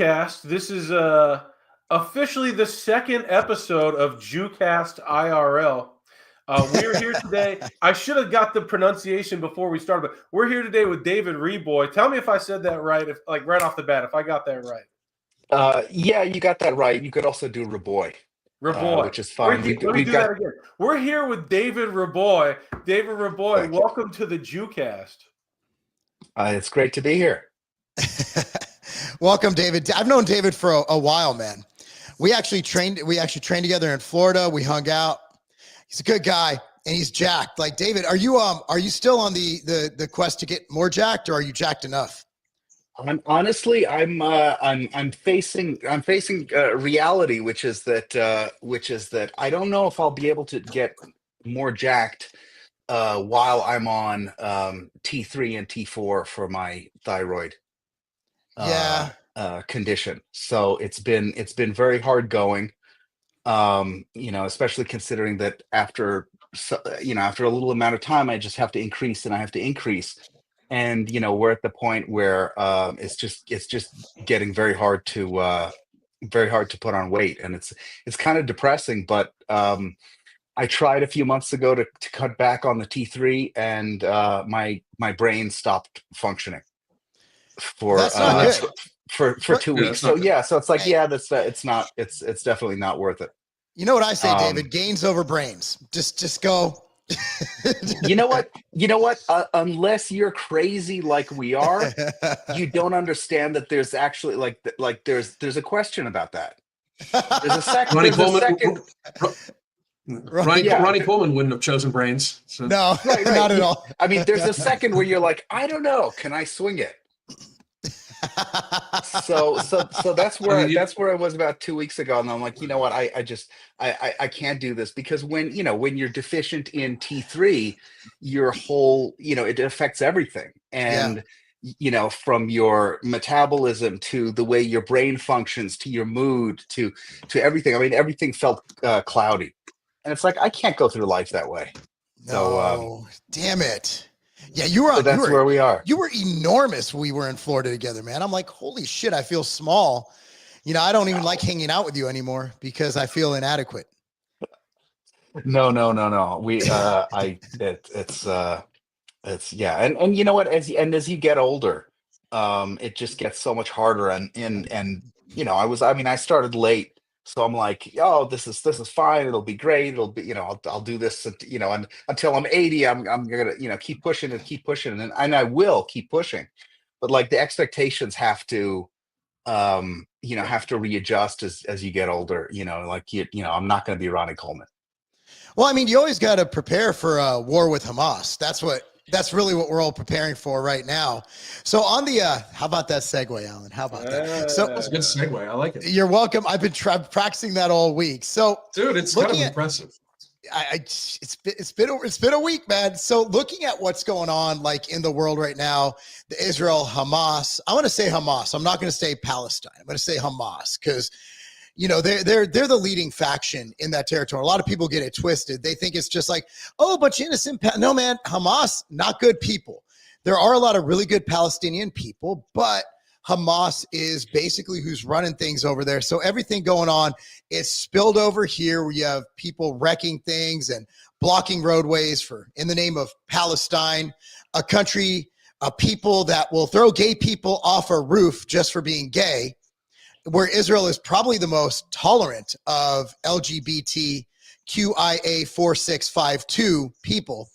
JewCast. This is officially the second episode of JewCast IRL. We're here today. I should have got the pronunciation before we started, but we're here today with David Reaboi. Tell me if I said that right, if like right off the bat, if I got that right. Yeah, you got that right. You could also do Reaboi, Reaboi. which is fine. Let me We've do got that again. We're here with David Reaboi. David Reaboi, Thank you. welcome to the JewCast. It's great to be here. Welcome, David. I've known David for a while, man. We actually trained together in Florida. We hung out. He's a good guy and he's jacked. Like, David, are you still on the quest to get more jacked, or are you jacked enough? I'm facing reality, which is that I don't know if I'll be able to get more jacked while I'm on T3 and T4 for my thyroid condition. So it's been very hard going. Especially considering that after a little amount of time, I just have to increase and I have to increase. And we're at the point where it's just getting very hard to put on weight, and it's kind of depressing. But I tried a few months ago to cut back on the T3, and my brain stopped functioning for That's not good. for 2 weeks. So yeah, so it's like, it's definitely not worth it. You know what I say, David? Gains over brains. Just go. You know what? Unless you're crazy like we are, you don't understand that there's actually there's a question about that. There's a second. Ronnie Coleman wouldn't have chosen brains. So. No, right. Not at all. I mean, there's a second where you're like, I don't know, can I swing it? So that's where I was about 2 weeks ago, and I'm like, you know what, I can't do this, because when you're deficient in T3, your whole it affects everything, and from your metabolism to the way your brain functions to your mood to everything. I mean, everything felt cloudy, and it's like, I can't go through life that way. No, damn it. Yeah, you were. So that's where we are. You were enormous. We were in Florida together, man. I'm like, holy shit, I feel small. I don't even like hanging out with you anymore because I feel inadequate. No. It's and you know what? As you get older, it just gets so much harder. And I started late. So I'm like, oh, this is fine. It'll be great. It'll be, I'll do this, and until I'm 80, I'm gonna, keep pushing and I will keep pushing. But like, the expectations have to readjust as you get older. I'm not gonna be Ronnie Coleman. Well, I mean, you always got to prepare for a war with Hamas. That's really what we're all preparing for right now. So on the, how about that segue, Alan? How about that? So that's a good segue. I like it. You're welcome. I've been practicing that all week. So dude, it's kind of impressive. It's been a week, man. So looking at what's going on, like, in the world right now, the Israel Hamas, I want to say Hamas. I'm not going to say Palestine. I'm going to say Hamas, because they're the leading faction in that territory. A lot of people get it twisted. They think it's just like, oh, a bunch of innocent. No, man, Hamas, not good people. There are a lot of really good Palestinian people, but Hamas is basically who's running things over there. So everything going on is spilled over here, where you have people wrecking things and blocking roadways in the name of Palestine, a country, a people that will throw gay people off a roof just for being gay, where Israel is probably the most tolerant of LGBTQIA 4652 people.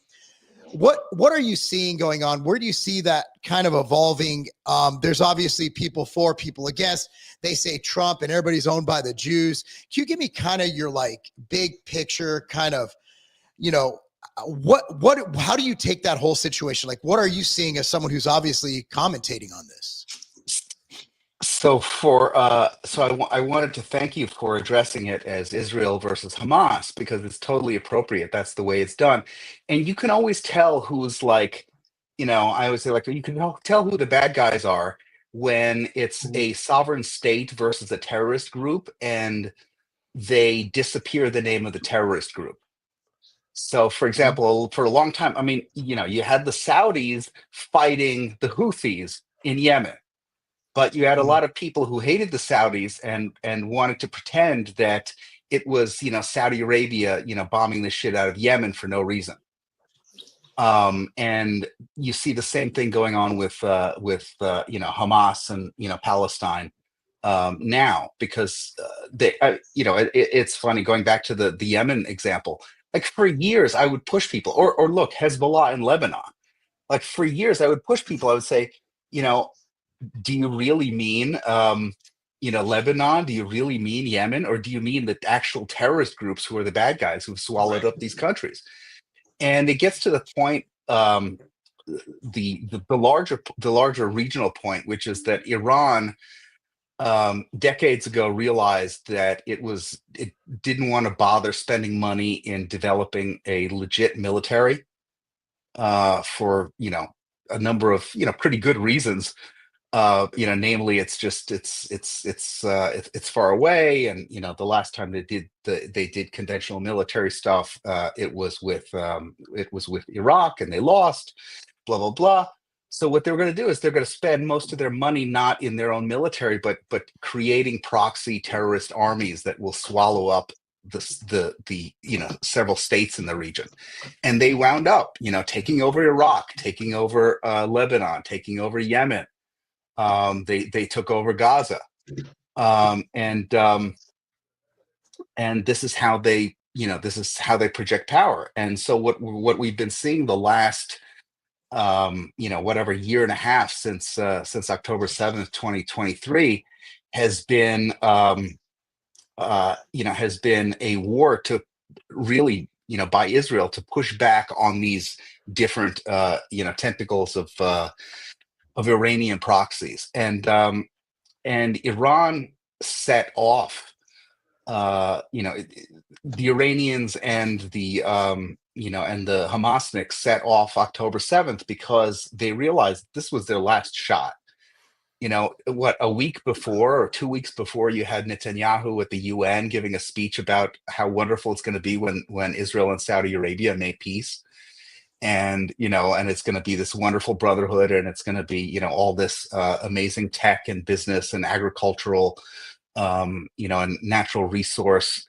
What are you seeing going on? Where do you see that kind of evolving? There's obviously people for, people against. They say Trump and everybody's owned by the Jews. Can you give me kind of your big picture, kind of, how do you take that whole situation? Like, what are you seeing as someone who's obviously commentating on this? So I wanted to thank you for addressing it as Israel versus Hamas, because it's totally appropriate. That's the way it's done. And you can always tell who's I always say, you can tell who the bad guys are when it's a sovereign state versus a terrorist group, and they disappear the name of the terrorist group. So, for example, for a long time, I mean, you had the Saudis fighting the Houthis in Yemen. but you had a lot of people who hated the Saudis and wanted to pretend that it was, Saudi Arabia, bombing the shit out of Yemen for no reason. And you see the same thing going on with Hamas and Palestine now, because it's funny, going back to the Yemen example. Like, for years I would push people, or look, Hezbollah in Lebanon. Like, for years I would push people. I would say, do you really mean Lebanon? Do you really mean Yemen, or do you mean the actual terrorist groups who are the bad guys who've swallowed up these countries? And it gets to the point, the larger regional point, which is that Iran, decades ago, realized that it didn't want to bother spending money in developing a legit military, for a number of pretty good reasons. Namely, it's far away, and the last time they did conventional military stuff, it was with Iraq, and they lost, blah blah blah. So what they're going to do is they're going to spend most of their money not in their own military, but creating proxy terrorist armies that will swallow up the several states in the region. And they wound up taking over Iraq, taking over Lebanon, taking over Yemen. They took over Gaza, and this is how they project power. And so what we've been seeing the last whatever year and a half, since October 7th, 2023, has been a war to really, by Israel, to push back on these different tentacles of Iranian proxies. And Iran set off, the Iranians and the Hamasniks set off October 7th because they realized this was their last shot. A week before or 2 weeks before, you had Netanyahu at the UN giving a speech about how wonderful it's going to be when Israel and Saudi Arabia make peace. And it's going to be this wonderful brotherhood, and it's going to be all this amazing tech and business and agricultural and natural resource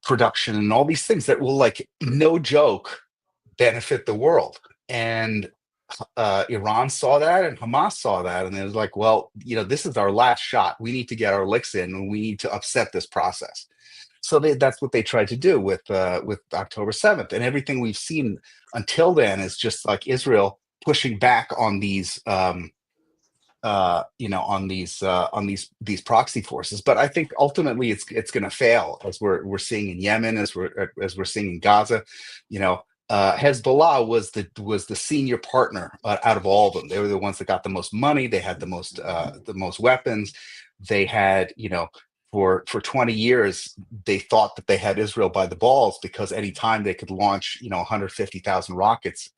production, and all these things that will, like, no joke, benefit the world. And Iran saw that, and Hamas saw that, and it was like, well, this is our last shot. We need to get our licks in, and we need to upset this process. So that's what they tried to do with October 7th, and everything we've seen until then is just like Israel pushing back on these these proxy forces. But I think ultimately it's going to fail, as we're seeing in Yemen, as we're seeing in Gaza. Hezbollah was the senior partner out of all of them. They were the ones that got the most money. They had the most weapons. They had, for 20 years, they thought that they had Israel by the balls, because anytime they could launch 150,000 rockets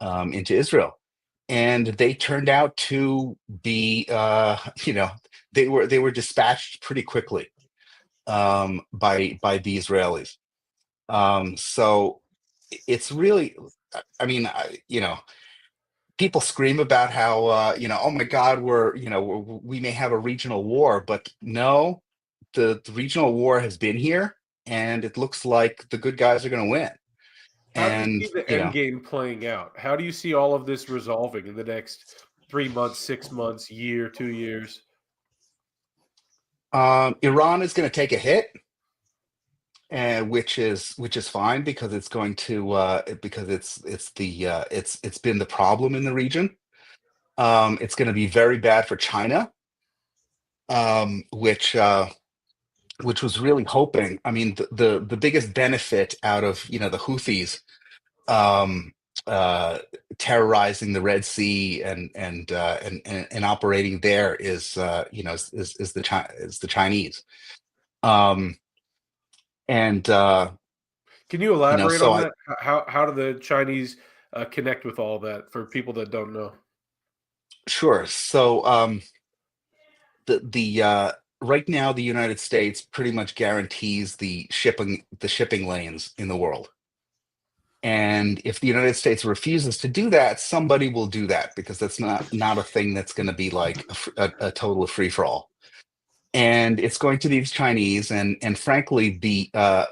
into Israel. And they turned out to be, they were dispatched pretty quickly by the Israelis. So it's really, I mean, people scream about how, oh my God, we may have a regional war, but no, the regional war has been here, and it looks like the good guys are going to win. How do you see the end game playing out? How do you see all of this resolving in the next 3 months, 6 months, year, 2 years? Iran is going to take a hit, and which is fine, because it's going to because it's been the problem in the region. It's going to be very bad for China, which was really hoping. I mean, the biggest benefit out of the Houthis terrorizing the Red Sea and operating there is the Chinese. Can you elaborate on that? How do the Chinese connect with all that, for people that don't know? Sure. So right now, the United States pretty much guarantees the shipping lanes in the world. And if the United States refuses to do that, somebody will do that, because that's not a thing that's going to be like a total free for all. And it's going to these Chinese, and frankly, the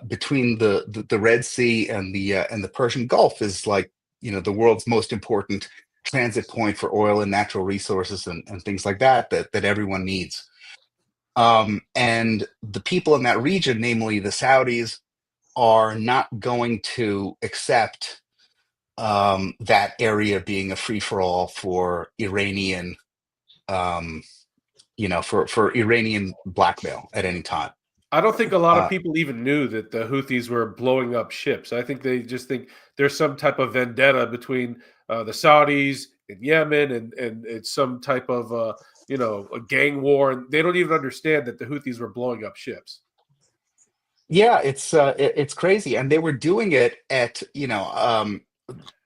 between the Red Sea and the Persian Gulf is like, the world's most important transit point for oil and natural resources and things like that everyone needs. And the people in that region, namely the Saudis, are not going to accept that area being a free for all for Iranian, for Iranian blackmail at any time. I don't think a lot of people even knew that the Houthis were blowing up ships. I think they just think there's some type of vendetta between the Saudis in Yemen, and it's some type of a gang war, and they don't even understand that the Houthis were blowing up ships. Yeah, it's crazy, and they were doing it at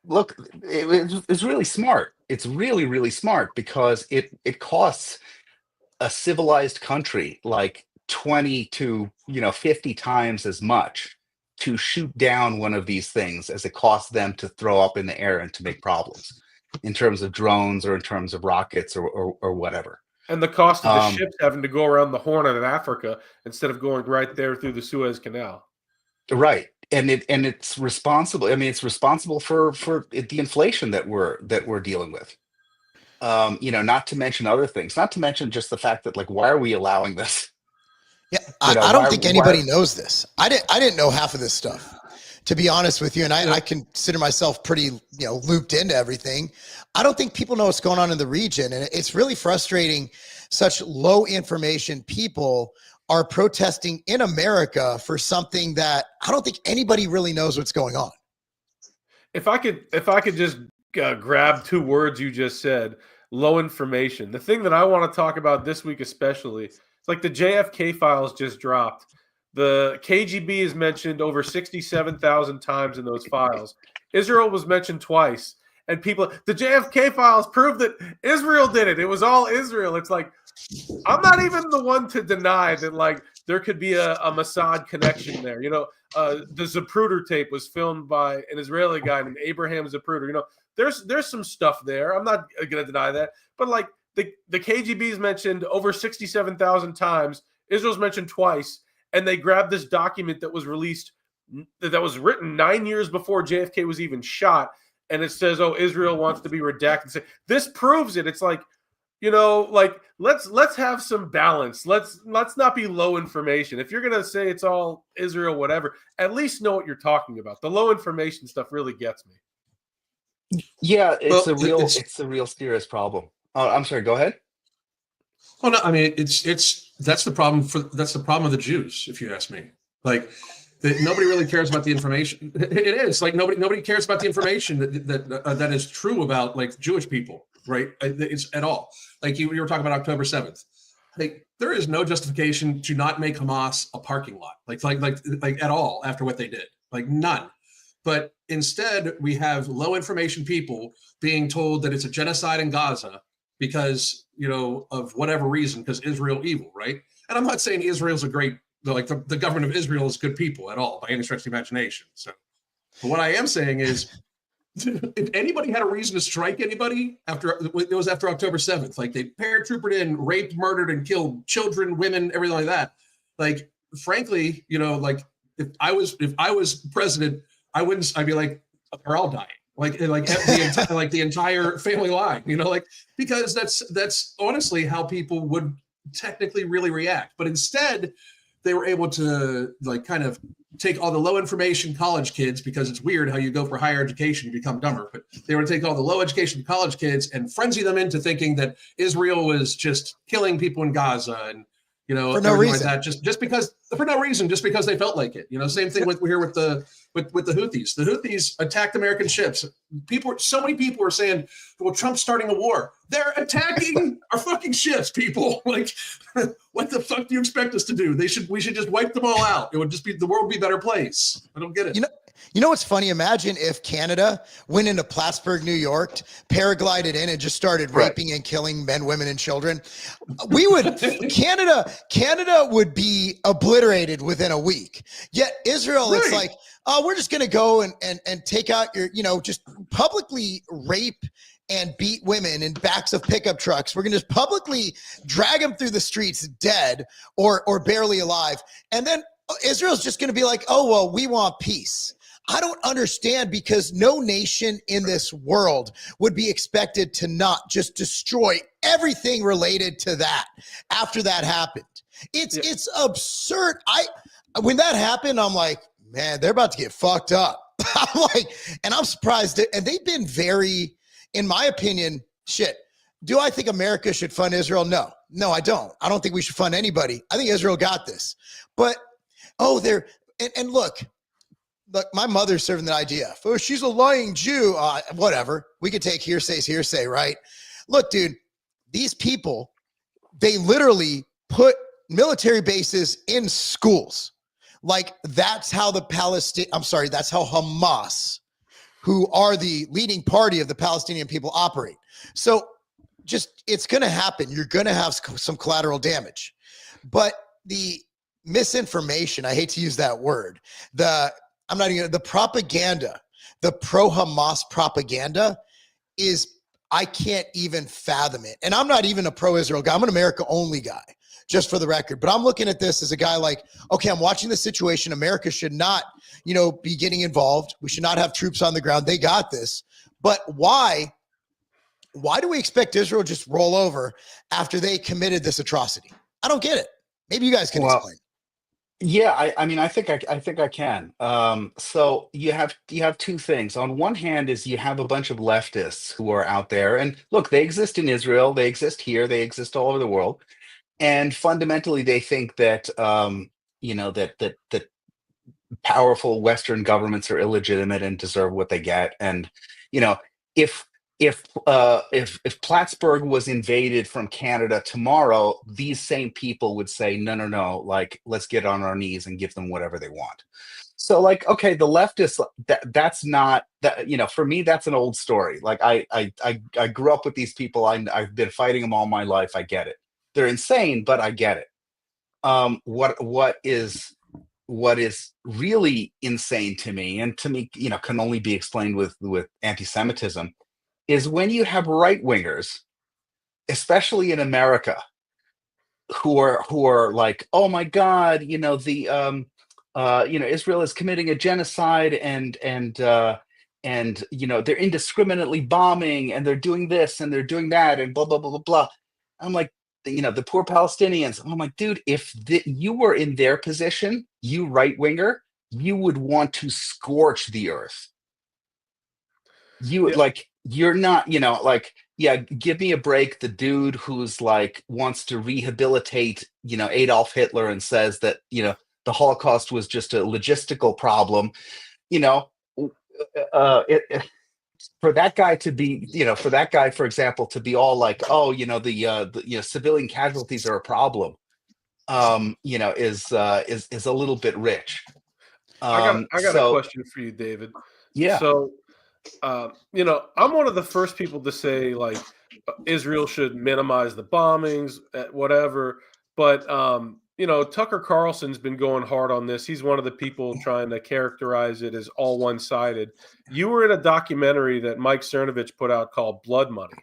look, it's really smart. It's really, really smart, because it costs a civilized country like 20 to 50 times as much to shoot down one of these things as it costs them to throw up in the air and to make problems, in terms of drones or in terms of rockets or whatever. And the cost of the ships having to go around the Horn of Africa instead of going right there through the Suez Canal. Right. And it's responsible. I mean, it's responsible for the inflation that we're dealing with. Not to mention other things, not to mention just the fact that, like, why are we allowing this? Yeah, I don't think anybody knows this. I didn't know half of this stuff, to be honest with you. And I consider myself pretty, looped into everything. I don't think people know what's going on in the region. And it's really frustrating. Such low information people are protesting in America for something that I don't think anybody really knows what's going on. If I could just grab two words you just said, low information. The thing that I want to talk about this week especially, it's like the JFK files just dropped. The KGB is mentioned over 67,000 times in those files. Israel was mentioned twice. And the JFK files prove that Israel did it. It was all Israel. It's like, I'm not even the one to deny that, like, there could be a Mossad connection there. The Zapruder tape was filmed by an Israeli guy named Abraham Zapruder. There's some stuff there. I'm not going to deny that. But, like, the KGB is mentioned over 67,000 times. Israel's mentioned twice. And they grabbed this document that was released, that was written 9 years before JFK was even shot. And it says, oh, Israel wants to be redacted. This proves it. It's like, let's have some balance. Let's not be low information. If you're going to say it's all Israel, whatever, at least know what you're talking about. The low information stuff really gets me. Yeah, it's a real serious problem. Oh, I'm sorry. Go ahead. Well, no, I mean, that's the problem of the Jews, if you ask me. Like, nobody really cares about the information. It is like nobody cares about the information that is true about, like, Jewish people, right? It's at all. Like you were talking about October 7th. Like, there is no justification to not make Hamas a parking lot, like at all, after what they did. Like, none. But instead, we have low information people being told that it's a genocide in Gaza because, of whatever reason, because Israel evil, right? And I'm not saying Israel's a great, like, the government of Israel is good people at all, by any stretch of the imagination. So, but what I am saying is, if anybody had a reason to strike anybody it was after October 7th. Like, they paratroopered in, raped, murdered, and killed children, women, everything like that. Like, frankly, like, if I was president, I'd be like, they're all dying. Like the entire family line, because that's honestly how people would technically really react. But instead, they were able to, like, kind of take all the low information college kids, because it's weird how you go for higher education, you become dumber. But they were to take all the low education college kids and frenzy them into thinking that Israel was just killing people in Gaza and, for no reason. Like that, just because, for no reason, just because they felt like it. Same thing with the Houthis. The Houthis attacked American ships. So many people are saying, well, Trump's starting a war. They're attacking our fucking ships, people. Like, what the fuck do you expect us to do? We should just wipe them all out. It would just be, the world would be a better place. I don't get it. You know what's funny? Imagine if Canada went into Plattsburgh, New York, paraglided in and just started raping and killing men, women, and children. Canada would be obliterated within a week. Yet Israel, it's like, we're just going to go and take out your, just publicly rape and beat women in backs of pickup trucks. We're going to just publicly drag them through the streets dead or barely alive. And then Israel's just going to be like, oh, well, we want peace. I don't understand, because no nation in this world would be expected to not just destroy everything related to that after that happened. It's absurd. When that happened, I'm like, man, they're about to get fucked up. I'm like, and I'm surprised. And they've been very, in my opinion, shit. Do I think America should fund Israel? No, I don't. I don't think we should fund anybody. I think Israel got this. But, and look, my mother's serving the idea. Oh, she's a lying Jew. Whatever. We could take hearsay, right? Look, dude, these people, they literally put military bases in schools. Like, that's how that's how Hamas, who are the leading party of the Palestinian people, operate. So it's going to happen. You're going to have some collateral damage. But the misinformation, I hate to use that word, the propaganda, the pro-Hamas propaganda I can't even fathom it. And I'm not even a pro-Israel guy. I'm an America-only guy, just for the record. But I'm looking at this as a guy like, okay, I'm watching the situation. America should not, be getting involved. We should not have troops on the ground. They got this. But why do we expect Israel just roll over after they committed this atrocity? I don't get it. Maybe you guys can explain. Yeah, I mean, I think I can. So you have two things. On one hand, is you have a bunch of leftists who are out there, and look, they exist in Israel, they exist here, they exist all over the world, and fundamentally, they think that that powerful Western governments are illegitimate and deserve what they get. And if if Plattsburgh was invaded from Canada tomorrow, these same people would say, no, like, let's get on our knees and give them whatever they want. So, like, okay, the leftists, that's not that, for me, that's an old story. Like, I grew up with these people. I've been fighting them all my life. I get it. They're insane, but I get it. What is really insane to me, and to me, can only be explained with anti-Semitism, is when you have right wingers, especially in America, who are like, oh my God, Israel is committing a genocide, and they're indiscriminately bombing, and they're doing this and they're doing that, and blah blah blah blah blah. I'm like, the poor Palestinians. I'm like, dude, if you were in their position, you right winger, you would want to scorch the earth. You would, like, you're not, like, yeah, give me a break. The dude who's like wants to rehabilitate, Adolf Hitler, and says that, the Holocaust was just a logistical problem, for that guy to be, for example, to be all like, oh, the civilian casualties are a problem, is a little bit rich. I got a question for you, David. Yeah. So, I'm one of the first people to say, like, Israel should minimize the bombings, whatever. But, Tucker Carlson's been going hard on this. He's one of the people trying to characterize it as all one-sided. You were in a documentary that Mike Cernovich put out called Blood Money.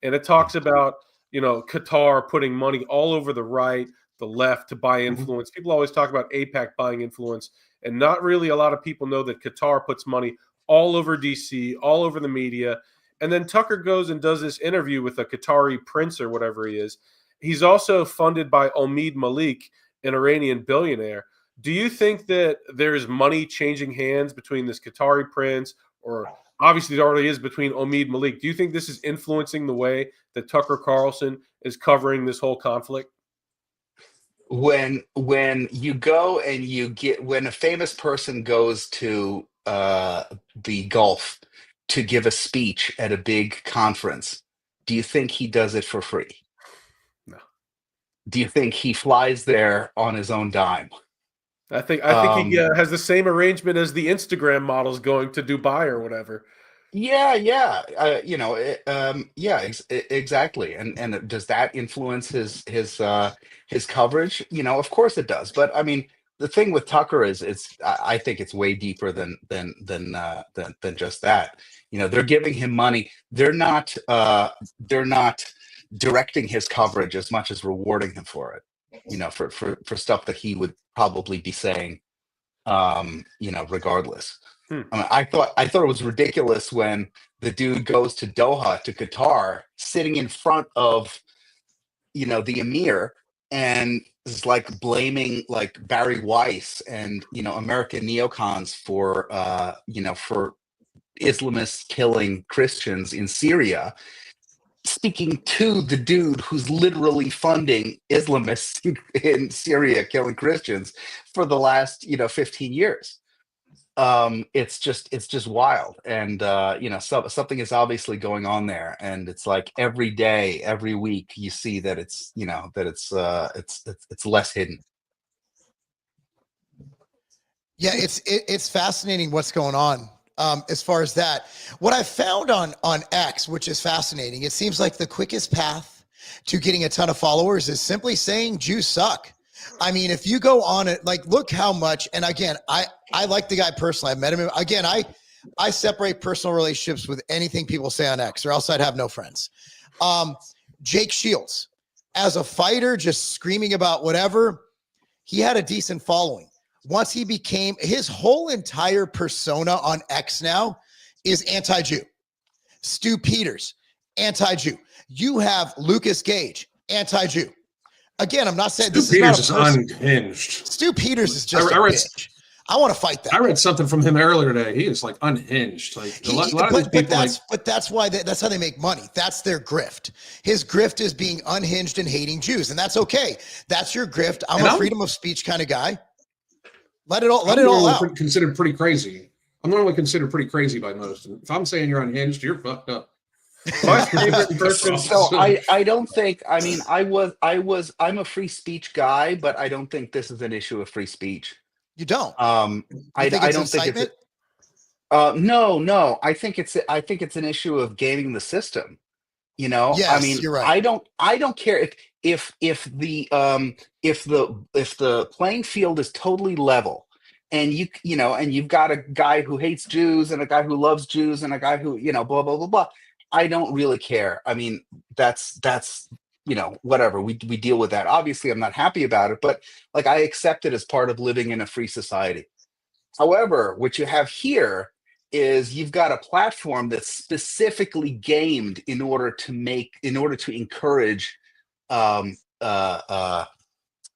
And it talks about, Qatar putting money all over the right, the left to buy influence. People always talk about AIPAC buying influence. And not really a lot of people know that Qatar puts money all over DC, all over the media. And then Tucker goes and does this interview with a Qatari prince or whatever he is. He's also funded by Omid Malik, an Iranian billionaire. Do you think that there's money changing hands between this Qatari prince, or obviously there already is between Omid Malik? Do you think this is influencing the way that Tucker Carlson is covering this whole conflict? When you go and when a famous person goes to the Gulf to give a speech at a big conference, do you think he does it for free? No. Do you think he flies there on his own dime? I think he has the same arrangement as the Instagram models going to Dubai or whatever. Yeah, exactly. And does that influence his coverage? Of course it does. But I mean, the thing with Tucker is I think it's way deeper than just that. You know, they're giving him money. They're not directing his coverage as much as rewarding him for it. You know, for stuff that he would probably be saying, you know, regardless. Hmm. I mean, I thought it was ridiculous when the dude goes to Doha, to Qatar, sitting in front of, you know, the emir, and is like blaming like Barry Weiss and, you know, American neocons for you know, for Islamists killing Christians in Syria, speaking to the dude who's literally funding Islamists in Syria killing Christians for the last, you know, 15 years. It's just wild. And you know, something is obviously going on there, and it's like every day, every week you see that it's, you know, that it's less hidden. Yeah, it's fascinating what's going on. As far as that, what I found on X, which is fascinating, it seems like the quickest path to getting a ton of followers is simply saying Jews suck. I mean, if you go on it, like, look how much, and again, I like the guy personally. I met him. Again, I separate personal relationships with anything people say on X, or else I'd have no friends. Jake Shields, as a fighter, just screaming about whatever, he had a decent following. Once he became, his whole entire persona on X now is anti-Jew. Stu Peters, anti-Jew. You have Lucas Gage, anti-Jew. Again, I'm not saying Stu this Peters is not a is unhinged. Stu Peters is just I a read, bitch. I want to fight that. I read something from him earlier today. He is like unhinged. Like a lot of these people. But that's why that's how they make money. That's their grift. His grift is being unhinged and hating Jews, and that's okay. That's your grift. I'm a freedom of speech kind of guy. Let it all out. Considered pretty crazy. I'm normally considered pretty crazy by most. If I'm saying you're unhinged, you're fucked up. My favorite person. So I don't think, I mean, I'm a free speech guy, but I don't think this is an issue of free speech. You don't. I don't think it's no. I think it's an issue of gaming the system. You know, yes, I mean, you're right. I don't care if the playing field is totally level, and you know, and you've got a guy who hates Jews and a guy who loves Jews and a guy who, you know, blah blah blah blah. I don't really care. I mean, that's you know, whatever, we deal with that. Obviously, I'm not happy about it, but like, I accept it as part of living in a free society. However, what you have here is you've got a platform that's specifically gamed in order to encourage, you know,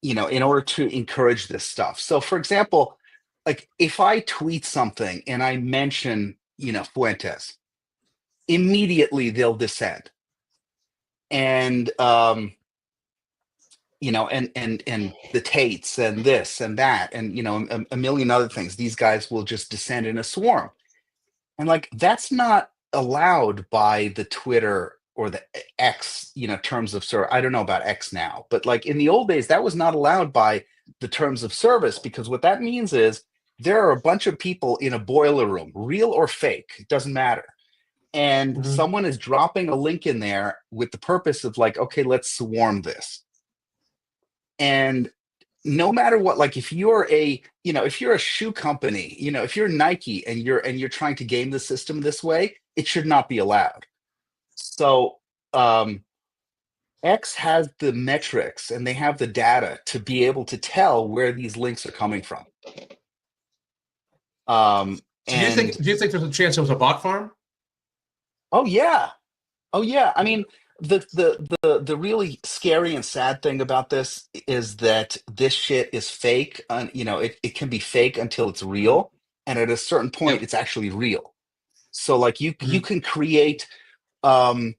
in order to encourage this stuff. So, for example, like if I tweet something and I mention, you know, Fuentes, immediately they'll descend. And you know, and the Tates and this and that, and, you know, a million other things. These guys will just descend in a swarm. And like, that's not allowed by the Twitter or the X, you know, terms of service. I don't know about X now, but like in the old days, that was not allowed by the terms of service, because what that means is there are a bunch of people in a boiler room, real or fake, it doesn't matter. And someone is dropping a link in there with the purpose of like, okay, let's swarm this. And no matter what, like if you're a, you know, if you're a shoe company, you know, if you're Nike and you're trying to game the system this way, it should not be allowed. So X has the metrics and they have the data to be able to tell where these links are coming from. Do you think there's a chance it was a bot farm? Oh yeah. I mean, the really scary and sad thing about this is that this shit is fake. You know, it can be fake until it's real, and at a certain point, it's actually real. So like you can create, you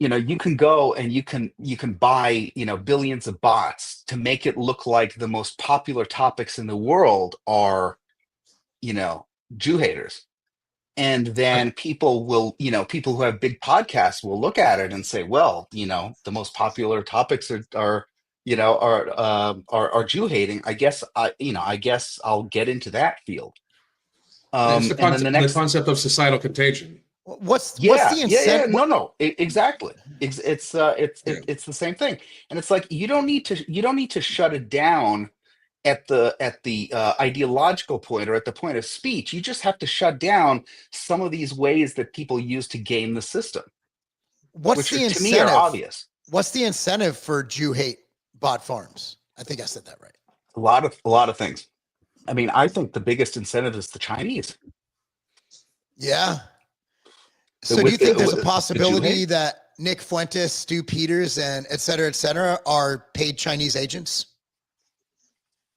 know, you can go and you can buy, you know, billions of bots to make it look like the most popular topics in the world are, you know, Jew haters. And then people will, you know, people who have big podcasts will look at it and say, well, you know, the most popular topics are you know, are Jew hating. I guess I'll get into that field. It's the concept of societal contagion. What's the incentive? No, exactly. It's the same thing. And it's like, you don't need to shut it down at the ideological point or at the point of speech. You just have to shut down some of these ways that people use to game the system, What's which the to me are incentive? obvious. What's the incentive for Jew hate bot farms? I think I said that right. A lot of things. I mean, I think the biggest incentive is the Chinese. Yeah. So do you With think there's a the Jew possibility hate. that Nick Fuentes, Stu Peters, and et cetera, are paid Chinese agents?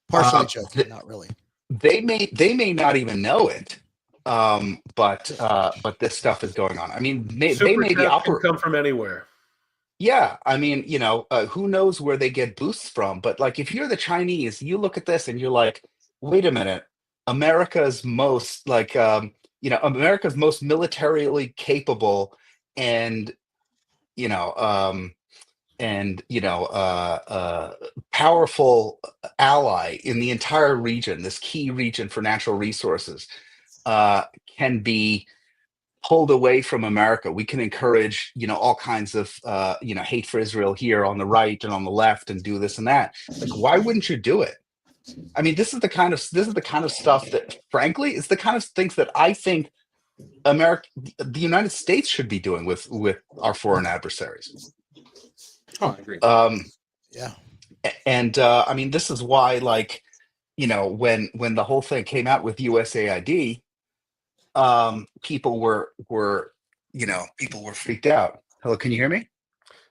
Partially joking, Th- not really. they may not even know it, but this stuff is going on. I mean, they Super may be chats can come from anywhere. Yeah, I mean, who knows where they get boosts from? But like, if you're the Chinese, you look at this and you're like, wait a minute, America's most America's most militarily capable and you know, um, powerful ally in the entire region, this key region for natural resources, can be pulled away from America. We can encourage, all kinds of, hate for Israel here on the right and on the left, and do this and that. Like, why wouldn't you do it? I mean, this is the kind of stuff that, frankly, is the kind of things that I think America, the United States, should be doing with our foreign adversaries. Oh, I agree. Yeah. And I mean, this is why, like, when the whole thing came out with USAID, people were people were freaked out. Hello, can you hear me?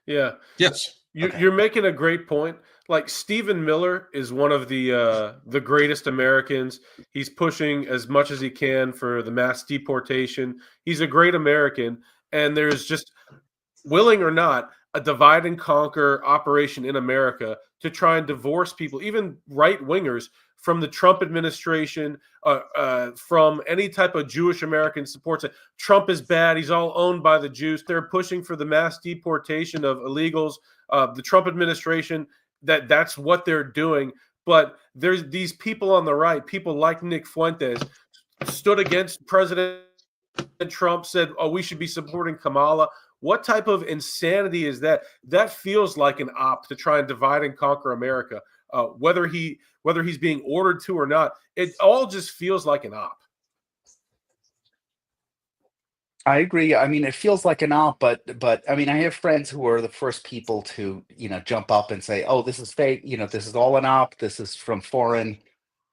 Yeah. Yes. You're making a great point. Like Stephen Miller is one of the greatest Americans. He's pushing as much as he can for the mass deportation. He's a great American, and there's just, willing or not, a divide and conquer operation in America to try and divorce people, even right wingers, from the Trump administration, from any type of Jewish American supports it. Trump is bad. He's all owned by the Jews. They're pushing for the mass deportation of illegals. The Trump administration, that's what they're doing. But there's these people on the right, people like Nick Fuentes, stood against President Trump, said, "Oh, we should be supporting Kamala." What type of insanity is that? That feels like an op to try and divide and conquer America. Whether he's being ordered to or not, it all just feels like an op. I agree. I mean, it feels like an op, but I mean, I have friends who are the first people to, jump up and say, "Oh, this is fake. This is all an op. This is from foreign.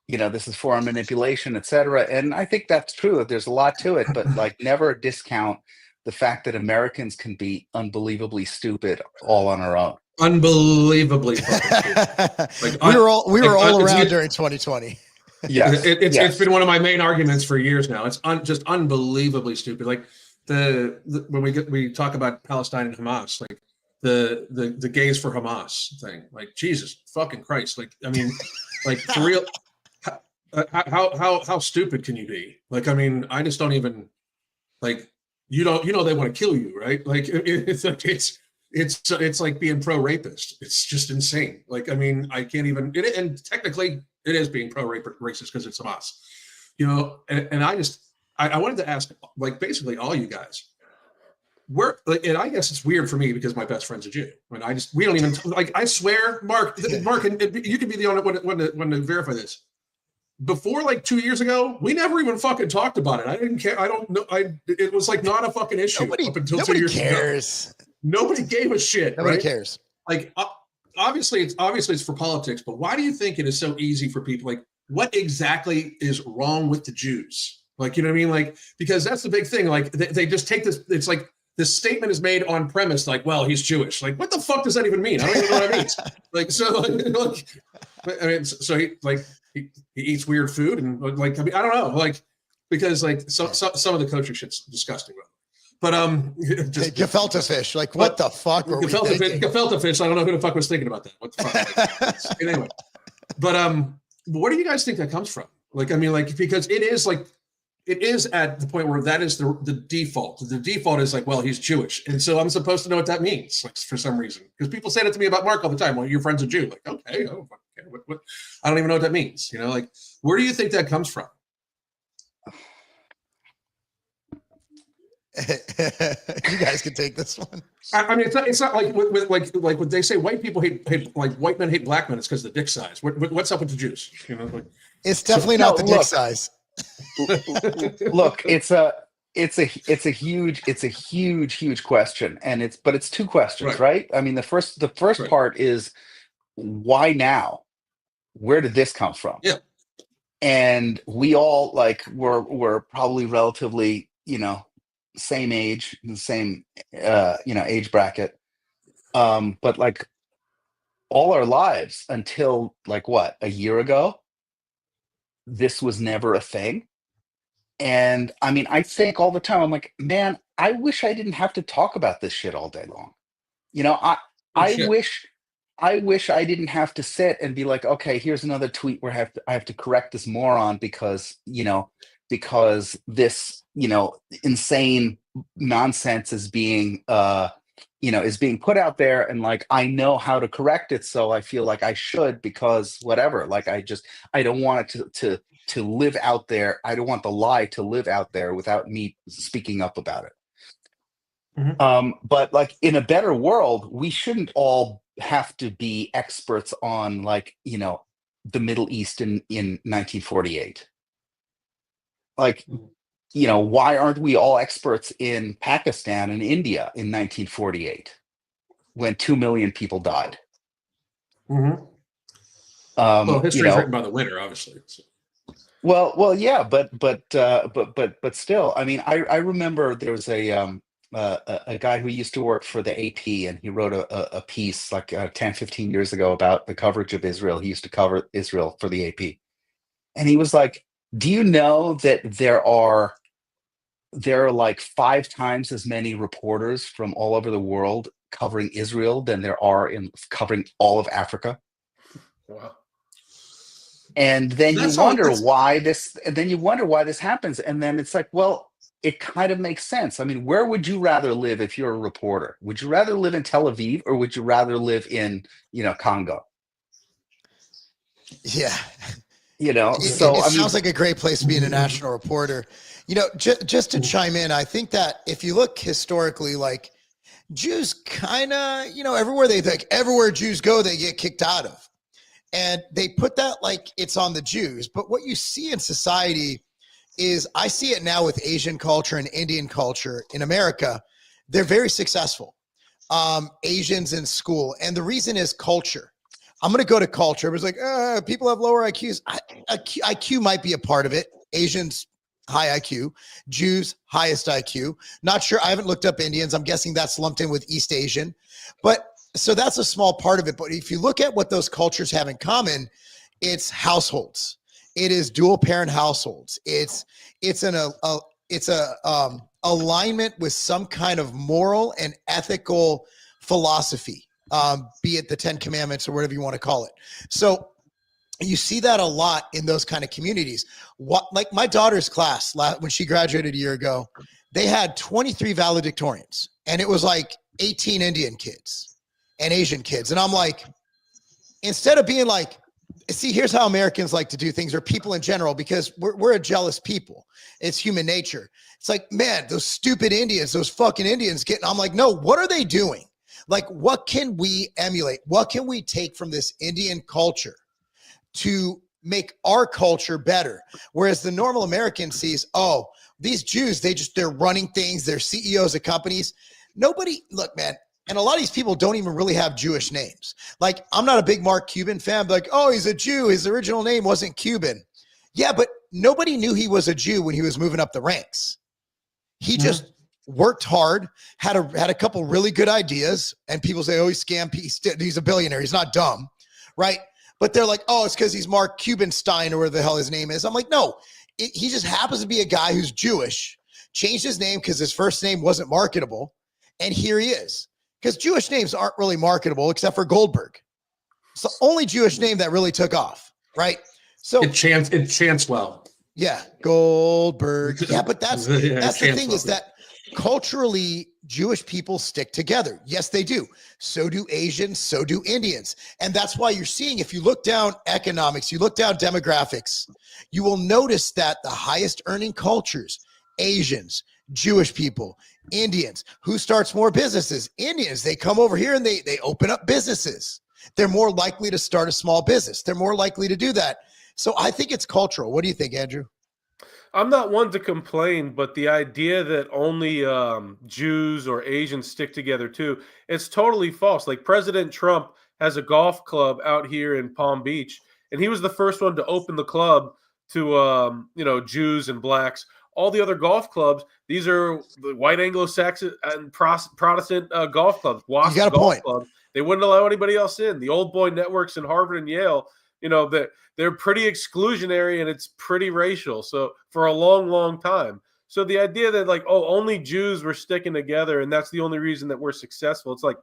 This is foreign manipulation, etc." And I think that's true. There's a lot to it, but like, never discount the fact that Americans can be unbelievably stupid all on our own. Unbelievably fucking stupid. We were all it's- around during 2020. Yes, It's been one of my main arguments for years now. It's just unbelievably stupid. Like when we talk about Palestine and Hamas, like the gays for Hamas thing, like, Jesus fucking Christ. Like, I mean, like, for real, how stupid can you be? Like, I mean, I just don't even, like, they want to kill you, right? Like, it's like being pro-rapist. It's just insane. Like, I mean, I can't even, and technically it is being pro-racist because it's Hamas, and I wanted to ask, like, basically all you guys, and I guess it's weird for me because my best friend's a Jew. We don't even, like, I swear, Mark, and you can be the only one to verify this. Before, like, 2 years ago, we never even fucking talked about it. I didn't care. I don't know. It was like not a fucking issue up until 2 years cares. ago. Nobody gave a shit. Nobody right? cares. Like, obviously it's for politics, but why do you think it is so easy for people? Like, what exactly is wrong with the Jews? Like, you know what I mean? Like, because that's the big thing. Like, they just take this. It's like this statement is made on premise, like, well, he's Jewish. Like, what the fuck does that even mean? I don't even know what it means. Like, so, like, I mean, so he eats weird food, and, like, I mean, I don't know, like, because, like, some of the coaching shit's disgusting. But just gefilte fish, like, what the fuck were we thinking? Gefilte fish. I don't know who the fuck was thinking about that. What the fuck? Anyway, but where do you guys think that comes from? Like, I mean, like, because it is at the point where that is the default. The default is like, well, he's Jewish, and so I'm supposed to know what that means, like, for some reason, because people say that to me about Mark all the time. Well, your friend's a Jew. Like, okay, oh, what? I don't even know what that means. Like, where do you think that comes from? You guys can take this one. I mean, it's not like like when they say white people hate like white men hate black men. It's because of the dick size. What's up with the Jews? You know, like, It's definitely No, not the dick look. size. Look, it's a huge question, and it's two questions, right? I mean, the first Right. part is why now? Where did this come from? Yeah. And we all like were probably relatively, same age, the same age bracket. But like all our lives until like what, a year ago, this was never a thing. And I mean, I think all the time, I'm like, man, I wish I didn't have to talk about this shit all day long. You know, I Oh, I shit. wish I wish I didn't have to sit and be like, okay, here's another tweet where I have to correct this moron because this, insane nonsense is being is being put out there, and like I know how to correct it, so I feel like I should, because whatever. Like I don't want it to live out there. I don't want the lie to live out there without me speaking up about it. But like in a better world, we shouldn't all have to be experts on like, the Middle East in 1948. Like, why aren't we all experts in Pakistan and India in 1948 when 2 million people died? Well, history is written by the winner, obviously. So. Well, yeah, but still, I mean, I remember there was a guy who used to work for the AP, and he wrote a piece like 10, 15 years ago about the coverage of Israel. He used to cover Israel for the AP. And he was like, do you know that there are like 5 times as many reporters from all over the world covering Israel than there are in covering all of Africa? Wow. And then That's you wonder all, why this, happens. And then it's like, well, it kind of makes sense. I mean, where would you rather live if you're a reporter? Would you rather live in Tel Aviv, or would you rather live in, Congo? Yeah. So It I mean, sounds like a great place to be an international reporter. Just to chime in, I think that if you look historically, like Jews kind of, everywhere Jews go, they get kicked out of. And they put that like it's on the Jews. But what you see in society is, I see it now with Asian culture and Indian culture in America. They're very successful. Asians in school. And the reason is culture. I'm going to go to culture. It was like, people have lower IQs. IQ might be a part of it. Asians, high IQ. Jews, highest IQ. Not sure. I haven't looked up Indians. I'm guessing that's lumped in with East Asian. But so that's a small part of it. But if you look at what those cultures have in common, it's households. It is dual parent households. It's alignment with some kind of moral and ethical philosophy, be it the 10 Commandments or whatever you want to call it. So you see that a lot in those kind of communities. Like my daughter's class, when she graduated a year ago, they had 23 valedictorians, and it was like 18 Indian kids and Asian kids. And I'm like, instead of being like, see, here's how Americans like to do things, or people in general, because we're a jealous people. It's human nature. It's like, man, those stupid Indians, those fucking Indians I'm like, no, what are they doing? Like, what can we emulate? What can we take from this Indian culture to make our culture better? Whereas the normal American sees, oh, these Jews, they're running things. They're CEOs of companies. Look, man, and a lot of these people don't even really have Jewish names. Like, I'm not a big Mark Cuban fan. Like, oh, he's a Jew. His original name wasn't Cuban. Yeah, but nobody knew he was a Jew when he was moving up the ranks. He just worked hard, had a couple really good ideas, and people say, oh, he's scammed. He's a billionaire. He's not dumb, right? But they're like, oh, it's because he's Mark Cubanstein or whatever the hell his name is. I'm like, no, he just happens to be a guy who's Jewish, changed his name because his first name wasn't marketable, and here he is. Because Jewish names aren't really marketable except for Goldberg. It's the only Jewish name that really took off, right? So it chants well. Yeah, Goldberg. Yeah, but that's the thing, is that culturally, Jewish people stick together. Yes, they do. So do Asians, so do Indians. And that's why you're seeing, if you look down economics, you look down demographics, you will notice that the highest earning cultures, Asians, Jewish people, Indians. Who starts more businesses? Indians. They come over here and they open up businesses. They're more likely to start a small business. They're more likely to do that. So I think it's cultural. What do you think, Andrew? I'm not one to complain, but the idea that only Jews or Asians stick together too, it's totally false. Like President Trump has a golf club out here in Palm Beach, and he was the first one to open the club to Jews and blacks. All the other golf clubs, these are the white Anglo-Saxon and Protestant golf clubs, You got a golf point. clubs. They wouldn't allow anybody else in. The old boy networks in Harvard and Yale, they're pretty exclusionary and it's pretty racial. So for a long, long time. So the idea that like, oh, only Jews were sticking together and that's the only reason that we're successful. It's like,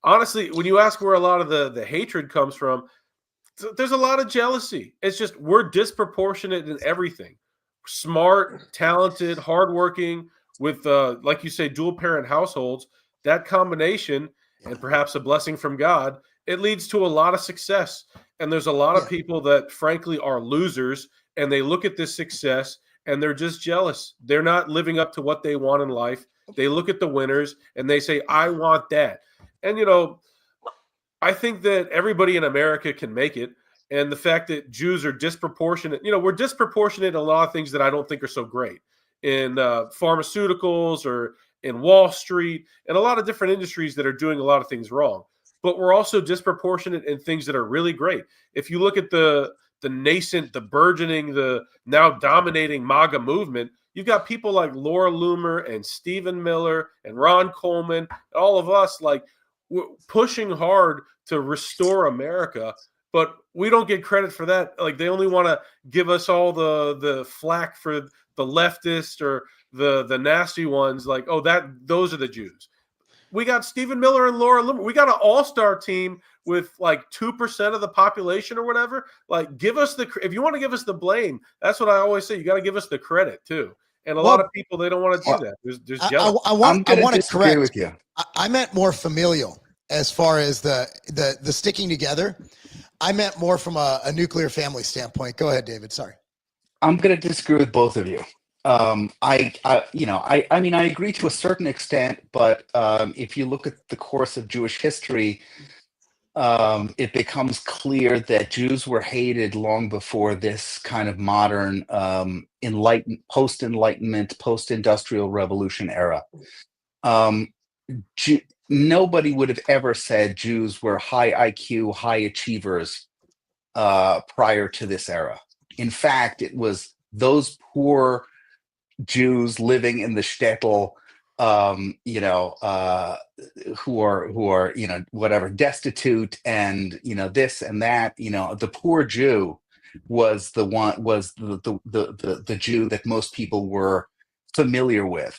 honestly, when you ask where a lot of the hatred comes from, there's a lot of jealousy. It's just we're disproportionate in everything. Smart, talented, hardworking, with like you say, dual parent households. That combination, and perhaps a blessing from God, it leads to a lot of success. And there's a lot of people that, frankly, are losers, and they look at this success and they're just jealous. They're not living up to what they want in life. They look at the winners and they say, "I want that." And I think that everybody in America can make it. And the fact that Jews are disproportionate, we're disproportionate in a lot of things that I don't think are so great in pharmaceuticals or in Wall Street and a lot of different industries that are doing a lot of things wrong. But we're also disproportionate in things that are really great. If you look at the nascent, the burgeoning, the now dominating MAGA movement, you've got people like Laura Loomer and Stephen Miller and Ron Coleman, all of us like pushing hard to restore America, but we don't get credit for that. Like they only want to give us all the flack for the leftist or the nasty ones. Like, oh, those are the Jews. We got Stephen Miller and Laura Loomer. We got an all-star team with like 2% of the population or whatever. Like, give us if you want to give us the blame, that's what I always say. You got to give us the credit too. And a lot of people, they don't want to do that. There's jealousy. I want to correct with you. I meant more familial as far as the sticking together. I meant more from a nuclear family standpoint. Go ahead, David. Sorry. I'm going to disagree with both of you. I agree to a certain extent, but if you look at the course of Jewish history, it becomes clear that Jews were hated long before this kind of modern post-Enlightenment, post-industrial revolution era. Nobody would have ever said Jews were high IQ, high achievers prior to this era. In fact, it was those poor Jews living in the shtetl, who are whatever, destitute and this and that. The poor Jew was the Jew that most people were familiar with,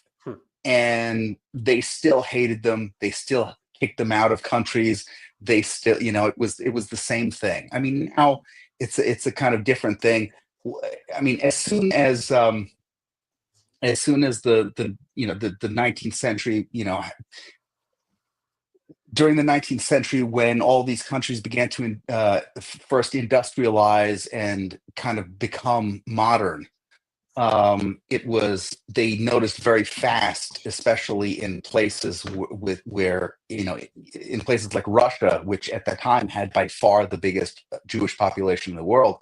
and they still hated them. They still kicked them out of countries. They still, it was the same thing. I mean, now it's a kind of different thing. I mean, as soon as the 19th century, during the 19th century, when all these countries began to first industrialize and kind of become modern, they noticed very fast, especially in places in places like Russia, which at that time had by far the biggest Jewish population in the world,